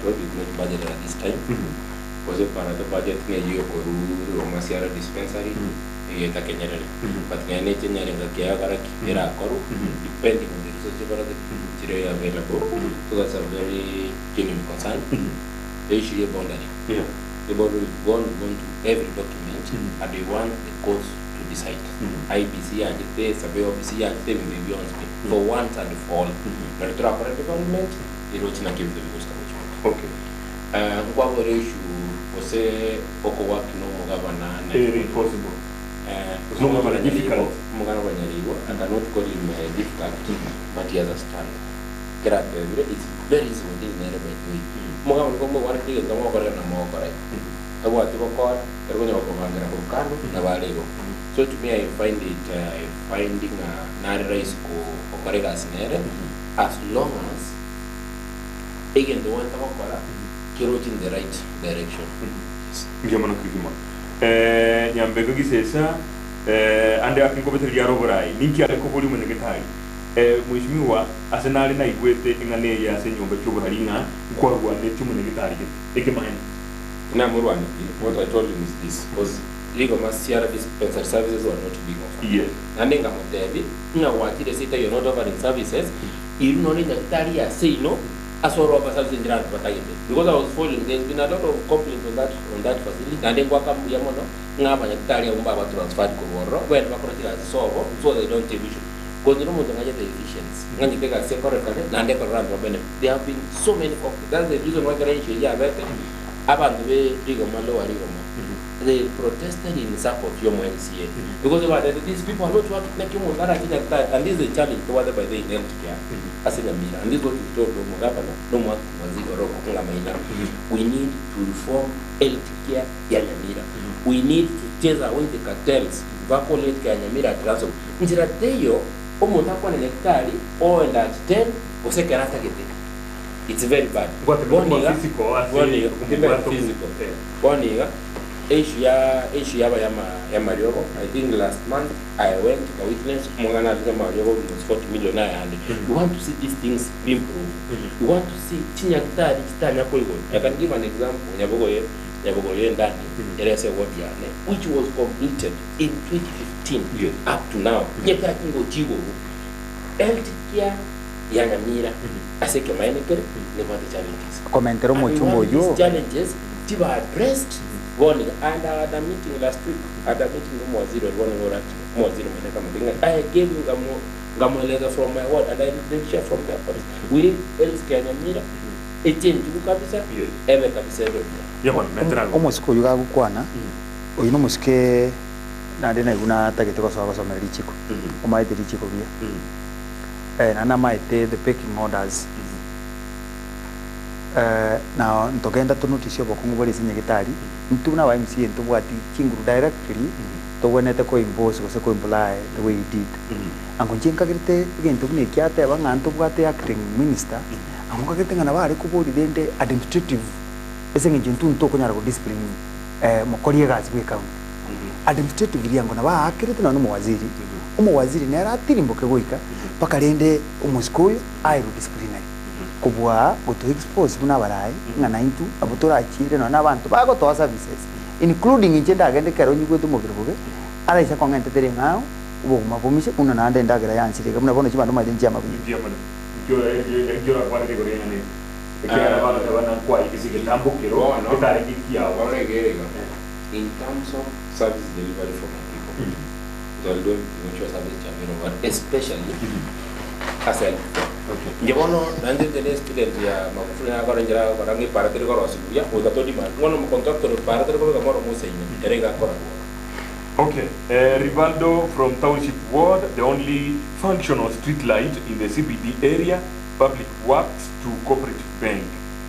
road is not budgeted at this time. Was it part of the budget near you or Masira dispensary? But depending on the resources available, so that's a very genuine concern. They issue a boundary. The boundary is going to every document and they want the courts to decide. IBC and the survey office and the beyond for once and for all. But the corporate development, they don't give the most of okay. What issue was a work no governor very possible. No more difficult. I cannot call him difficult, but he has a stand. It's very easy with this nearby way. Mogawan ko mo wala tiga mo ko na mo ko right. Tawa tiba ko pero ko mangara ko kano na bale ko. So to me I find it finding na rise ko operega sinere as long as again the one tawa ko kiro in the right direction. Ngiamana kigima. Nyambega Gisesa ande akingobetel yaro borai ninki ale ko boli munenge tai. Mheshimiwa asenali na igwete ingane ya senyombe cy'ubuharinga kwarwa ne cy'umunege target ekemanye na murwani. What I told him is this was legal Masira dispensary services were not big offer. Yes. Nandenga motebi nga watire sita you're not offering services iru no ni daktari ya say no asoro of services in grant batayete because I was following there's been a lot of complaints on that facility nandengwa kamu ya mono ngaba daktari ya umba ba transfer ko woro when bakorotira so they don't take issue. Because no one the efficiency. There have been so many conflicts. That's the reason why they protested in support of your MCA. Because these people are not what make you and this is a challenge toward by the healthcare. As in Nyamira. And this is what we told the governor, no more we need to reform healthcare in Nyamira. We need to chase away the cartels, evacuate Nyamira transport. Umuntu akwana nektari and at 10 useke rata gete. It's very bad. Physical. Asia ya Mariogo. I think last month I went to witness Mongana Mariogo was 40 million. We want to see these things improve. We want to see Chinyakitari Chitanya Koigo. I can give an example. Which was completed in 2015 up to now. Healthcare ya Nyamira aseke mainekere never the challenges. Komentero mochumbo yo. These challenges tiba addressed warning and at a meeting last week at a meeting no Masira I gave you gamo letter from my word and I didn't share from their policy. We need healthcare Nyamira. Change kabisa ebe kabisa omusiko yuga gukwana uyu no musike nande na iguna tagete ko sawa somera lichiko omaite lichiko bia na maite the pecking orders na ntogenda tunutisio bokungu bali sinyegitari ntuna wa MCA ntubwati kinguru directly togwenete ko impose ko se ko imply the way he did angonjenga girite gento ne kyate banganto bwate acting minister amuka ketenga na bari kuburi dende administrative esenga jintu ntoko nyara ko discipline mukoriye gazi bwe county administrative liango na ba akirite na no waziri ne ratirimboke goika pakarende umusikoyo airu disciplinary kubwa goto expose buna barai ngana intu abutora achire no nabantu bago to services including injenda agende kero nyugwetu mugirbuge araisha kwa ngente tere ngao ubo mapomishe kuna nande ndagera yansire kamuna bono chibando majenji amabuye yo kwa categoría ne ekera bana bana kwa ikisike tambukiro etarekikia waregerega in terms of service delivery for my people although mucho service chamero but especially as a ngibono nande the student ya makufuna akora njira barangi para tere ko rosibuya ugatodi man ngono mu contractor para tere ko gamoro museine erega akora. Okay, Rivaldo from Township Ward, the only functional street light in the CBD area Public Works to Cooperative Bank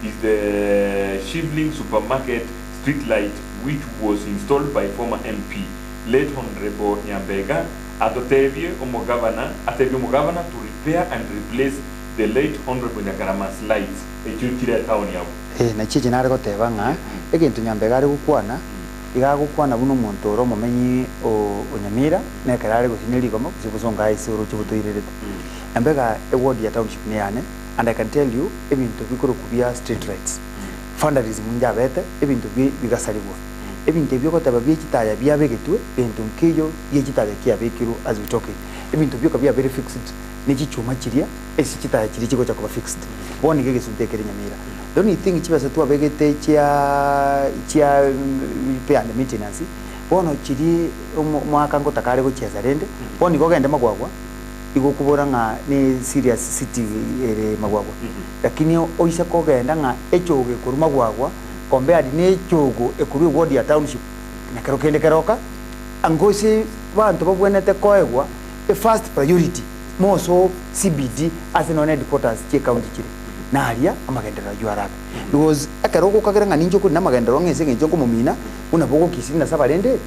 is the Shivling Supermarket street light which was installed by former MP, late Honorable Nyambega, atotebie umugavana to repair and replace the late Honorable Nyagarama's lights echukire town yabo. Na chichi nare goteba nga ekintu Nyambega ari gukwana igagukwana buno muntu oro mumenyi o Nyamira na karare gusiniri gomo kuzibuzonga isuru chibutuirerete. Nyambega award ya township ne yane, and I can tell you ebintu bikuru kubia street lights. Fundraising njabete ebintu bigasaribwa. Ebintu byo kotaba byekitaya byabegetwe bintu nkiyo yekitaya kiyabekiru as we talking. Ebintu byo kabya very fixed n'ikichuma kiriya esi kitaya kiri kigo cyakuba fixed. Bone gege suntekere Nyamira. The only thing kibasa tu abegete chia repair and maintenance. Bono kiri mwaka ngo takare go chiazarende. Bone gogende magwagwa. Igo kubora nga ni serious city ere magwagwa. Lakini oisa kogenda nga echoge kuru magwagwa compared n'echogo ekuru ward ya township na kerokende keroka angosi bantu babwenete koegwa the first priority moso CBD as an headquarters che county kire naria amagendera yuaraga because akaroko kageranga ninjo kuri namagendero ngese ngenjo ko mumina unabogo Kisii na sabarende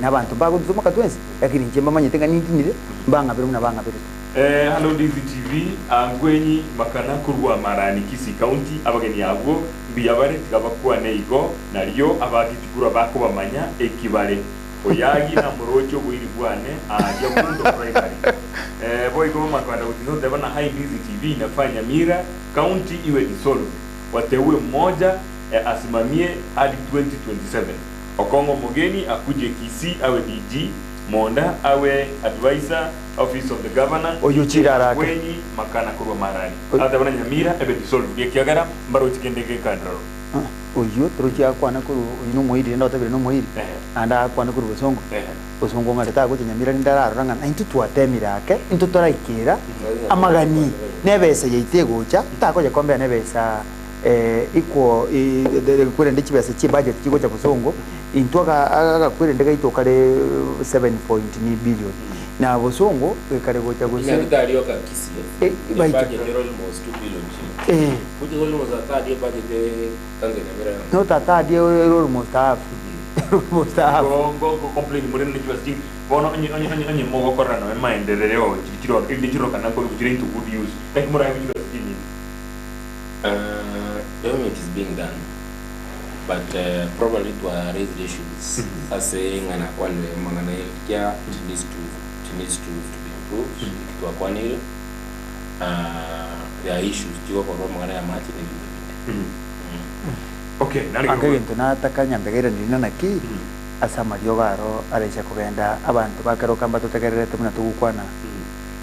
nabantu bago duzuma katwensi lakini nje mamanyete nindinire mbanga bere munabanga bere Hello Ndizi TV angwenyi makana kurwa marani Kisii County abageni yabo biyabare tigabakwa neigo nariyo abagitikura bako bamanya ekibare oyagi na morocho bwiri bwane ajya kundo primary boy go makanda utino debana hai Ndizi TV inafanya Nyamira County iwe dissolve wateue mmoja asimamie hadi 2027 Okongo Mogeni akuje Kisii awe DG Monda awe advisor office of the governor oyuchirara kwenyi makana kurwa marani ata bana Nyamira ebe dissolve yekiagara mbaro chikendeke kandro oyo trochi akwana kuru ino moiri ndo tabire no moiri anda akwana kuru bosongo ngale ta gote Nyamira ndara ranga into twatemira ake into toraikira amagani nebese yeitegocha ta koje kombe nebesa iko kure ndichi bese chi budget kiko cha bosongo into aga kure ndega itokale 7 billion na bosongo kare gocha gosi ina bitaliyo ka Kisii budget almost 2 billion which is almost a third year budget Tanzania mera no third year almost half go complain muri ndi just bono onye mo gokora no maendeleo chiro ndijiro kana ko kugira into good use like mura hivi just government is being done but probably to raise issues as saying ana kwale mangana ya needs to be improved to akwanire there are issues jiwa kwa mangana ya machi ni okay nani angento nataka Nyambega ndina naki asa Mario garo arecha kugenda abantu bakaroka mbatotegererete muna tugukwana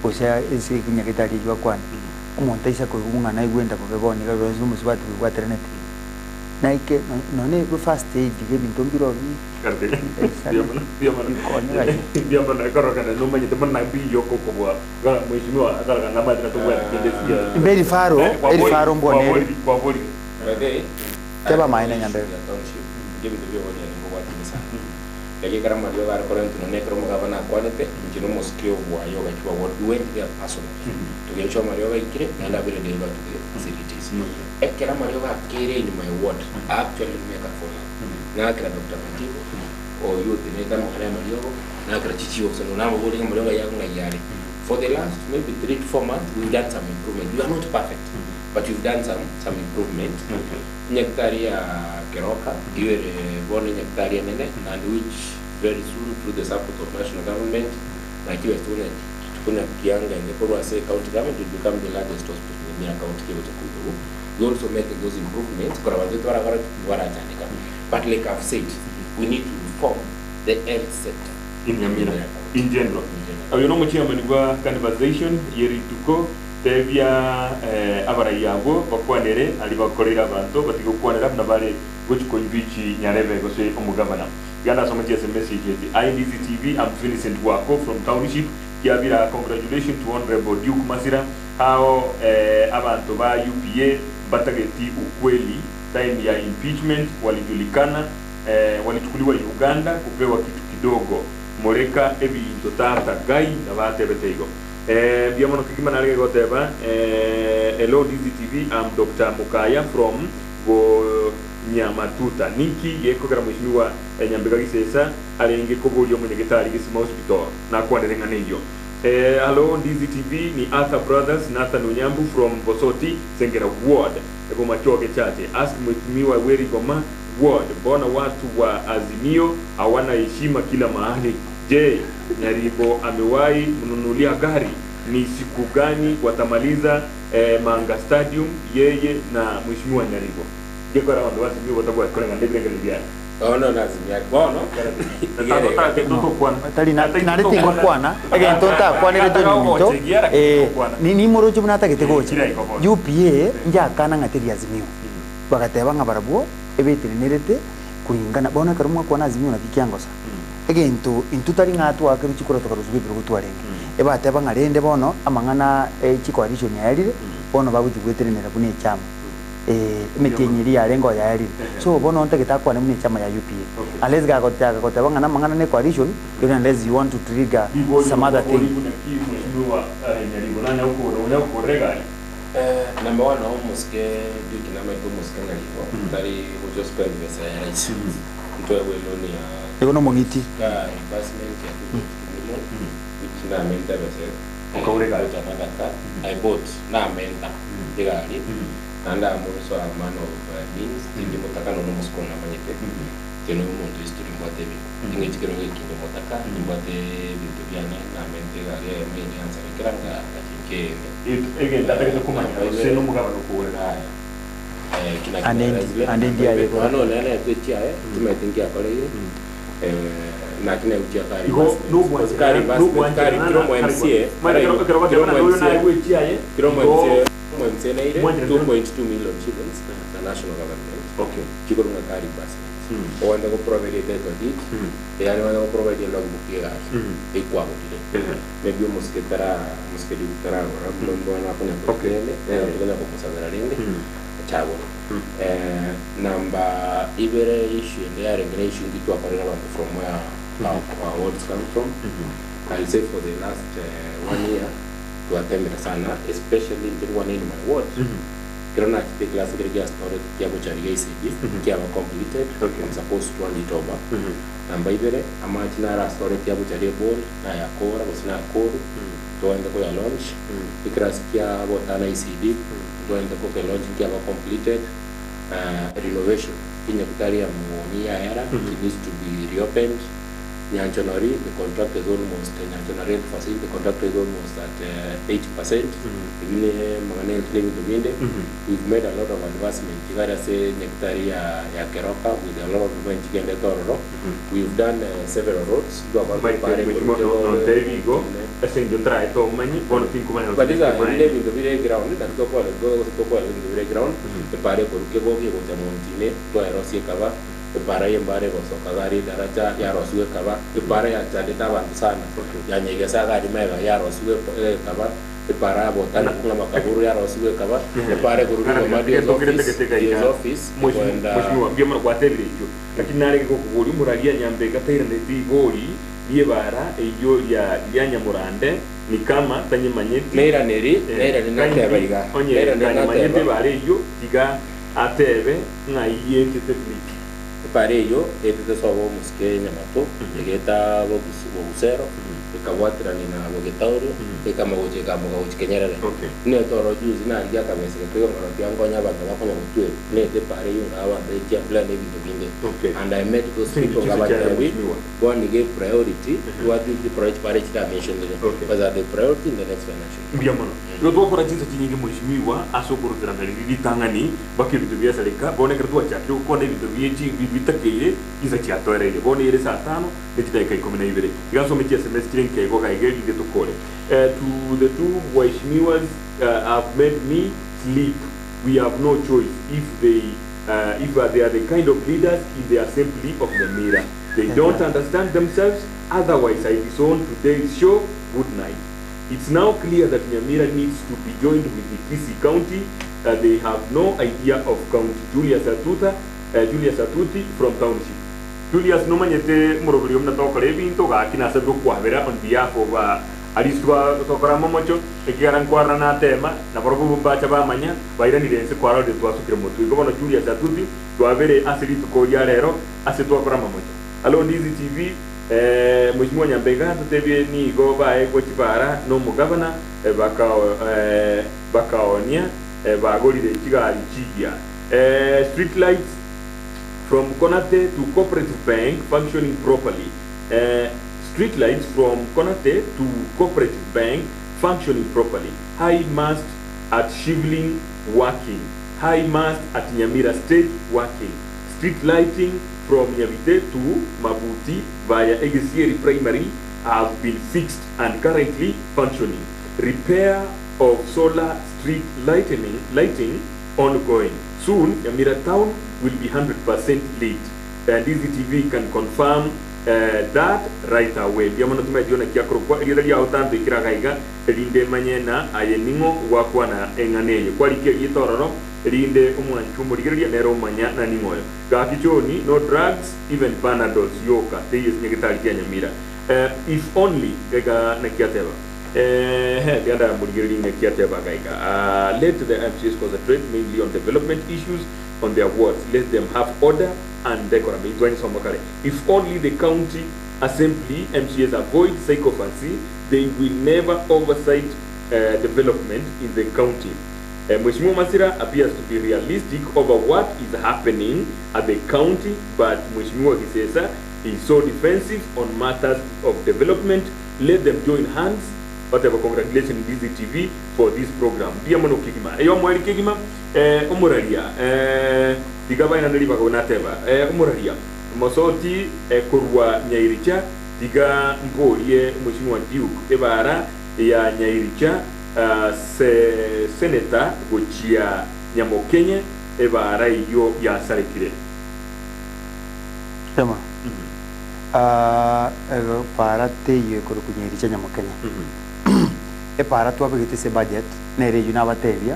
osha isi kinyagitari jwa kwana umuntu isa kugungana igwenda kubeboni garo zumusubati bwaterenete naike none go first aid gebinto mbiro karte biamana karo kana no manye temana biyo kokobwa gara mheshimiwa gara na madina tugwa Ndizi very faro mbonere kwa boli teba maina Nyambega township gebinto byo woni ngo watinisa lege kara Mario gara korento ne karo mugabana kwanete njino moskio bwa yoga chwa what went there personally tugecho Mario ga ikire nanda bere de ba tuge facilities ekera Mario ga kire in my ward actually make a follow na kira Dr. Mativo o youth ne kama kare Mario na kira chichiwo so na bo ringa Mario ga yanga yari for the last maybe 3 to 4 months we've done some improvement. We are not perfect but we've done some improvement. Nyaktari ya Keroka iwe boni nyaktari nene and which very soon through the support of national government like you explained tukuna kianga in the Korwa say county government will become the largest hospital in Nyamira County kibote kuibu. We also make those improvements kwa watu warachanika but like I've said we need to reform the health sector in Nyamira in general. You know much amanigwa conversation yeri tuko tebya abara yabo bakwanere ali bakorera abantu batigokwanera na bale gochiko ibichi Nyarebe gose omugabana yana so much message Ndizi TV. I'm Vincent Wako from township kiabira. Congratulations to Honorable Duke Masira how abantu ba UPA batageti ukweli time ya impeachment walijulikana walichukuliwa Uganda kupewa kitu kidogo moreka ebi totata gai na batebetego Biamono kikima nalege goteba hello Ndizi TV, I'm Dr. Mukaya from Nyamatuta Ninki yeko gara mheshimiwa Nyambega Gisesa alenge kobolyo munyegitari gisima hospital na kwanderenga neyo. Hello Ndizi TV, ni Arthur Brothers Nathan Unyambu from Bosoti Sengera Ward eko machoge chache. Ask mheshimiwa Weri Goma Ward, mbona watu wa Azimio hawana heshima kila mahali? Je, Nyaribo amewahi mnunulia gari? Ni siku gani watamaliza Manga Stadium yeye na mheshimiwa Nyaribo? Gekora wando Azimio watakuwa kwa ngandebere ngalibiana. Ono nazimia bono tali na rete kwana ege ntonta kwana rete nyito ni morocho mna tagete gocha UPA njakana ngateri Azimio bagateba ngabarabuo ebetire nerete kuringana bona karumwa kwana Azimio na kikiangosa ege into tali ngatu akeru chikora tokaruzwe biru gutwarenge eba teba ngarende bono amangana chikoalition yarire bono bagujugwetere nera bune chama metenyiri ya lengo ya yari so bono onta kitakwa ne chama ya UPA unless ga kota bangana mangana ne coalition then unless you want to trigger some other thing number one almost ke duki na meto muske ngalivo tari ujo spend pesa ya rais mtu ya weloni ya ego mongiti investment ya million which na menta pesa okaurega I bought na menta digari and I'm also a man of means. Hindi motaka no musko na manyete. Keno muntu history mbate bi. Inge chikero kino motaka mbate bintu byane na mente gare meni answer kiranga akinke. Again that is kuma se no mugaba no kuwera. Kina anendia yego. Ano nene tutia tumetingia pale ile. Na kina utia kari. No bwanzi kari kiro mo MCA. Kiro mo MCA. 2.2 million shillings the national government. Okay. Chiko nga kari basi. Wanda ko provide title deed. Yani wanda ko provide logbook ya. Ikwa ko dile. Maybe musketara ora mbo na kunya probleme. Tuna ko kusagara rende. Chabo. Number ibere issue and their regulation to apparel from where our words come from. I'll say for the last 1 year to attempt sana, especially in one in my ward. Kirana the class grade started Tiago Chariga CG, Tiago completed, I'm supposed to run it over. And by the way, Amachinara started Tiago Chariga board, Nayakora, was not called, to end the Koya launch. The class Tiago Tana CD, to end the Koya launch, Tiago completed. Renovation in the Victoria Monia era, it needs to be reopened. Nyanchonari, the contract is almost Nyanchonari facility, the contract is almost at 80%. Even Manganel claim to win. We've made a lot of advancement. You gotta say Nectaria Yakeroka with a lot of movement in the Toro. We've done several roads. There you go. I think you try to many one thing. But these are live in the very ground, and go in the very ground. The Pare Kurkebogi was a Montine, to Aerosia Ipara yembare bosoka gari daraja ya roswe kaba ipara ya chadeta bantu sana ya nyegesa gari mega ya roswe kaba ipara botana kuna makaburu ya roswe kaba ipara kurudi kwa madi office mheshimiwa biamara kwa tele hiyo lakini nare ko kuguri muragia Nyambega taira ndeti gori yebara eyo ya Nyamurande ni kama tanye manyeti neira neri natebaiga neira manyeti bare yo diga atebe ngaiye technique pare yo etete sobo muske nyamato egeta bogusero ekawatira ni na bogetauro ekamagoje kamogoje kenyerere ne toro juzi na ria kabese ke ngoro byangonya abantu bakonya gutwe ne de pare yo ngabanda ekia plan ebintu binde and I met those people about we one gave priority what is the priority dimension was the priority in the next financial year mano yo to kora jinsi nyingi mheshimiwa asokurutira ndali bitangani bakibitu bya serika bone kertu acha ko ne bitu byeji bitakire iza chiatore bone ire saa 5 netideka 12 igaso metia semester nke go kaigeli ngeto kole to the two waheshimiwas have made me sleep. We have no choice if they are the kind of leaders in the assembly of Nyamira. They don't understand themselves. Otherwise, I disown today's show. Good night. It's now clear that Nyamira needs to be joined with the Kisii County. They have no idea of County. Julius Atuti from Township. Julius no manyete morobrio na toka lebinto ga kina sabu kwa vera on behalf of aliswa tokora momocho ekigaran kwarana na tema na borobu bacha bamanya bairanire nse kwara de twasukire mutu igobono Julia Satuti twabere asiri tukoria rero ase twakora momocho alo Ndizi TV Mheshimiwa Nyambega tutebye ni go bae ko kibara no mugabana bakaonia bagorire kigali chigia street lights from Konate to Cooperative Bank functioning properly. Street lights from Konate to Cooperative Bank functioning properly. High mast at Shivling working. High mast at Nyamira State working. Street lighting from Nyabite to Mabuti via Egezieri Primary have been fixed and currently functioning. Repair of solar street lighting ongoing. Soon, Nyamira Town will be 100% lit. Ndizi TV can confirm that right away. Diamond tumejiona kiakro kwa ile ya utanto ikiragaiga elinde manyena ayeningo wakwa na enganeye kwa like yitororo elinde umwanchumo ligeria nero manya na ningoyo gakichoni no drugs even panadols yoka teyes nyegitali ya Nyamira if only gega nakiateba ganda muligeri nakiateba gaiga let the MCs concentrate mainly on development issues on their wards. Let them have order and decorum. If only the county assembly MCs avoid sycophancy, they will never oversight development in the county. Mheshimiwa Masira appears to be realistic over what is happening at the county, but Mheshimiwa Gisesa is so defensive on matters of development. Let them join hands. Whatever, congratulations Ndizi TV for this program. Dia mano kigima. Eyo mwali kigima umuraria digaba ina ndaliba kona teba umuraria mosoti kurwa Nyairicha diga mbolie Mheshimiwa Duke ebara ya Nyairicha seneta gochia Nyamokenye ebara iyo ya sarekire tema para te yo kuru Nyairicha Nyamokenye para tu abigite se budget nere yuna batevia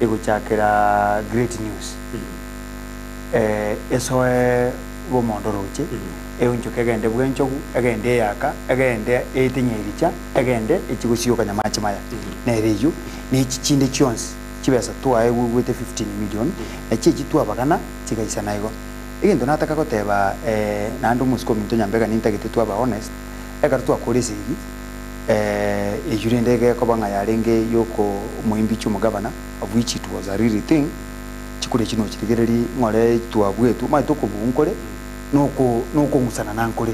eguchakira great news eso bo mondoroche euncho kegende bwencho egende yaka egende etinyiricha egende ekigusio kanyamachi maya nere yu ni chichinde chionsi chibesa tu aye with 15 million echichi tu abagana chigaisa naigo egendo nataka goteba nandu musiko minto Nyambega nintagite tu aba honest egartu akorese igi ejurende kobanga yarenge yoko muimbichu mugabana of which it was a really thing chikure chino chirigereri ngore tuabwetu mai tokubunkore nuko ngusana nankore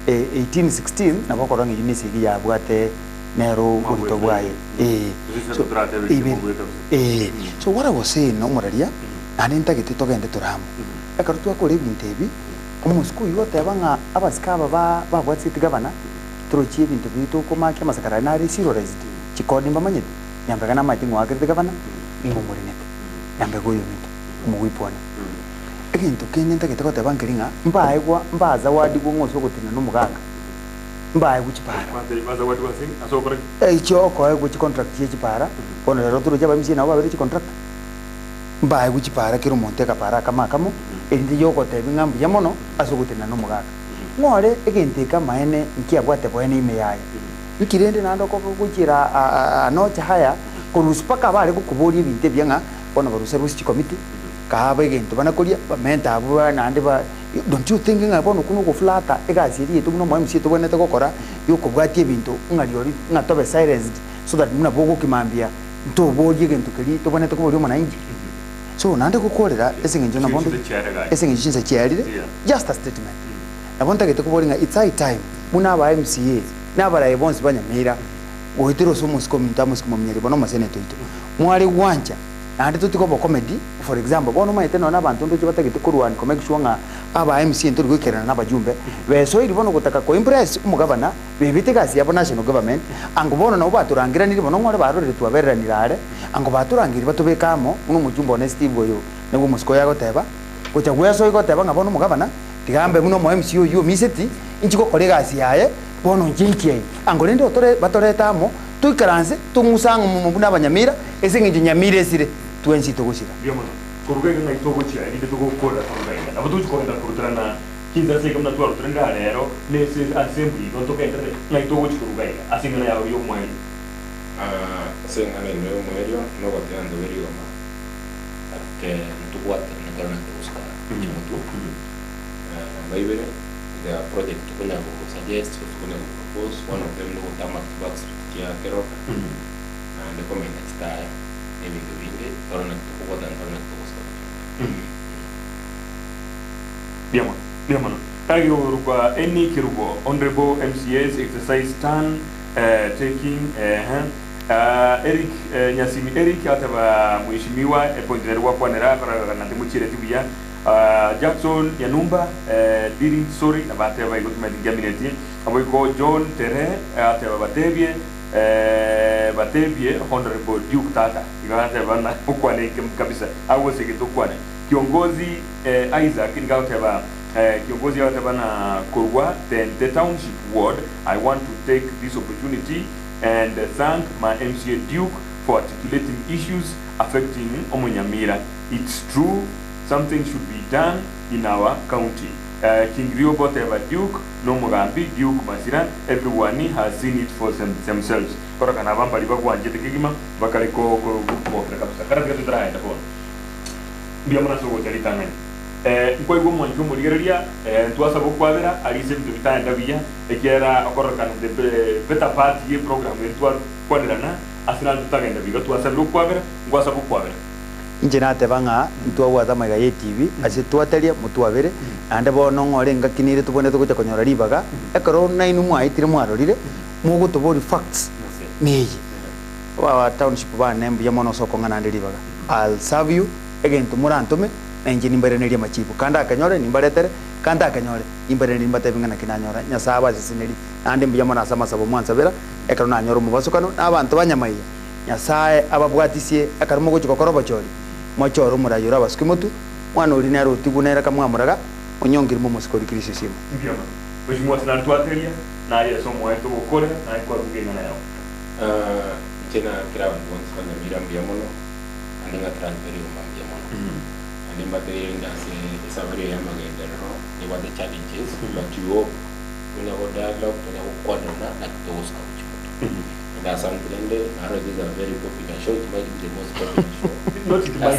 1816 nabakoranga unisi ya bwate nero kurito bwaye so what I was saying no moraria aninta gite togende turamu ekarutu akore bintebi umusku yote abanga abaskaba ba bwatsi gavana trochi bintu bitu komake masakara nari zero raised chikoni mbamanyete Nyambega na matingo akirite gavana ngomorinete Nyambega uyu mintu umuwipona ekintu kinenta kitako tabangeringa mbaza wadi gongoso gotina no mugaga mbaye kuchipara baza wadi wasing asokore choko ku contract ye chipara kono rero turu jaba misi na ba contract mbaye kuchipara kiro monteka para kama kamo ndi yoko tebinga mbuyamono asogotina no mugaga ngore egenteka maene nkiabwate bwene ime yaye ikirende nando koko kuchira anocha haya kuruspaka bale kukubori binte byanga bona baruse rusi committee kaaba egento banakoria bamenta abo nande ba don't you think ngabona kuno ko flata egaziri yetu no mwamisi to bonete kokora yuko bwati bintu ngaliori ngatobe silenced so that muna bogo kimambia nto boje gento kali to bonete ko bori mwana inji so nande kukorera esengenjo na bondo esengenjo chinsa chiarire just a statement nabonta gete kuboringa it's high time muna ba MCA nabara ebonsi banyamira goitiro somos komintamos como mnyeri bono maseneto ito mwari wanja nande tutiko bo comedy for example bono maite no nabantu ndo chibatagite kurwani ko make sure nga aba MCA ndo gokerana nabajumbe beso iri bono gutaka ko impress umugabana bibite kasi yabo national government ango bono no baturangira niri bono ngore barore tuaberanirare ango baturangira batubekamo uno mujumbe honesty boyo ngo musiko yago teba kuchagwa so igoteba ngabono umugabana tigambe muno mo MCA yo miseti inchiko kolegasi yaye bono njinkie angolende otore batoretamo tuikaranze tumusanga mu mubuna abanyamira esengi Nyamira esire twensi togusira byomono kurugega ngaitogochira inde tugokora kurugega abo tuchikora kurutrana kinza se kamna twaro trenda rero ne se assembly no to kendere ngai to wuchi kurugai asingana ya yo mwai sengana no mwerio no batendo verio ma ke ntukwata ngana tuska chimutu baibere the project kuna go suggest kuna go propose one of them no tamak box ya keroka and the comment next time maybe go vinge torna tukwata torna tuska Biamo. Tayo rupa any kirugo honorable MCAs exercise stand taking Eric Nyasimi Eric ataba mheshimiwa appointed wa kwanera kana timuchire tibia Jackson Yanumba diri sorry abateba igotuma cabinet aboiko John Tere ataba batebie honorable Duke Tata igata bana ukwane kabisa awose kitokwane kiongozi Isaac ingauteba kiongozi ataba na Kurwa the township ward. I want to take this opportunity and thank my MCA Duke for articulating issues affecting Nyamira. It's true, something should be done in our county. King Riobo Teva Duke, no Mogambi, Duke Masira, everyone has seen it for themselves. Kora kana bamba liba kwa njete kigima bakari ko kabisa. Karatu tutra enda kwa. Bia mwana so goteri tangen. Kwa hivyo mwanjo murigeria tuasa bokwabera alise bitita enda bia ekera akora kana de beta part ye program entwa kwadirana asina tutagenda biga tuasa bokwabera ngwasa bokwabera injina tebanga ntwa watha maiga ye TV ase twatelia mutwabere ande bono ngore ngakinire tubone tukuja konyora ribaga ekoro nainu mwaitire mwarorire mugutubori facts meyi wa township ba nembu ya mono soko ngana ndi ribaga I'll serve you again tumurantume na injini mbareneria machipu kanda akanyore nimbaretere kanda akanyore imbareni mbatebinga na kinanyora nyasaba zisineri ande mbuya mona sama sabo mwanza bera ekaro na nyoro mubasukano n'abantu banyamaiye nyasaye ababwatisie akarumo guciko korobo chori mwachoro murayura basukimotu mwana uri nero tibunera kamwamuraga onyongiri mu musikori kirisisimu ndiyo mheshimiwa sana tuatelia na yeso mwetu ukore na kwa kugena na yao tena kila wantu fanya mirambi ya mono aninga transferi umambi ya mono and material ndase sabari ya magendero ni what the challenges but you hope when you dialogue when you quadrona like those culture and as I'm blende now this is a very popular show. It might be the most popular show. Not it might.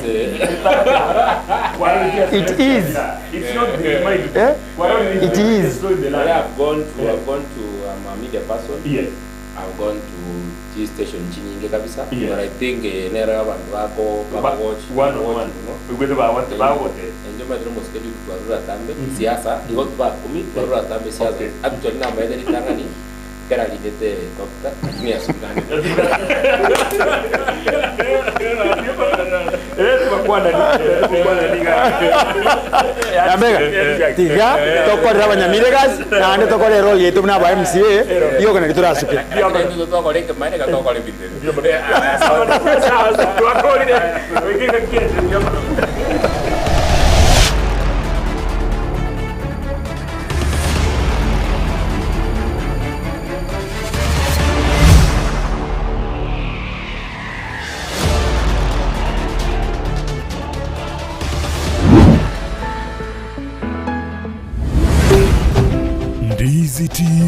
It is. It's not the might. It is. I have gone to I'm a media person. Yes. I've gone to G station Chinyinge kabisa. Yes. But I think nera abantu bako watch one. We go about what ndio madro moskeli kwa tambe siasa got back kumi kwa tambe siasa actually na maana ni tangani kera lidete dokta ni asukani Nyambega tiga tokorera abanyamiregas nande tokorera role yetu na ba MCA iyo kana turasuke ndio tokoreka maana ka tokore binde sawa sawa tuakorire wiki kakete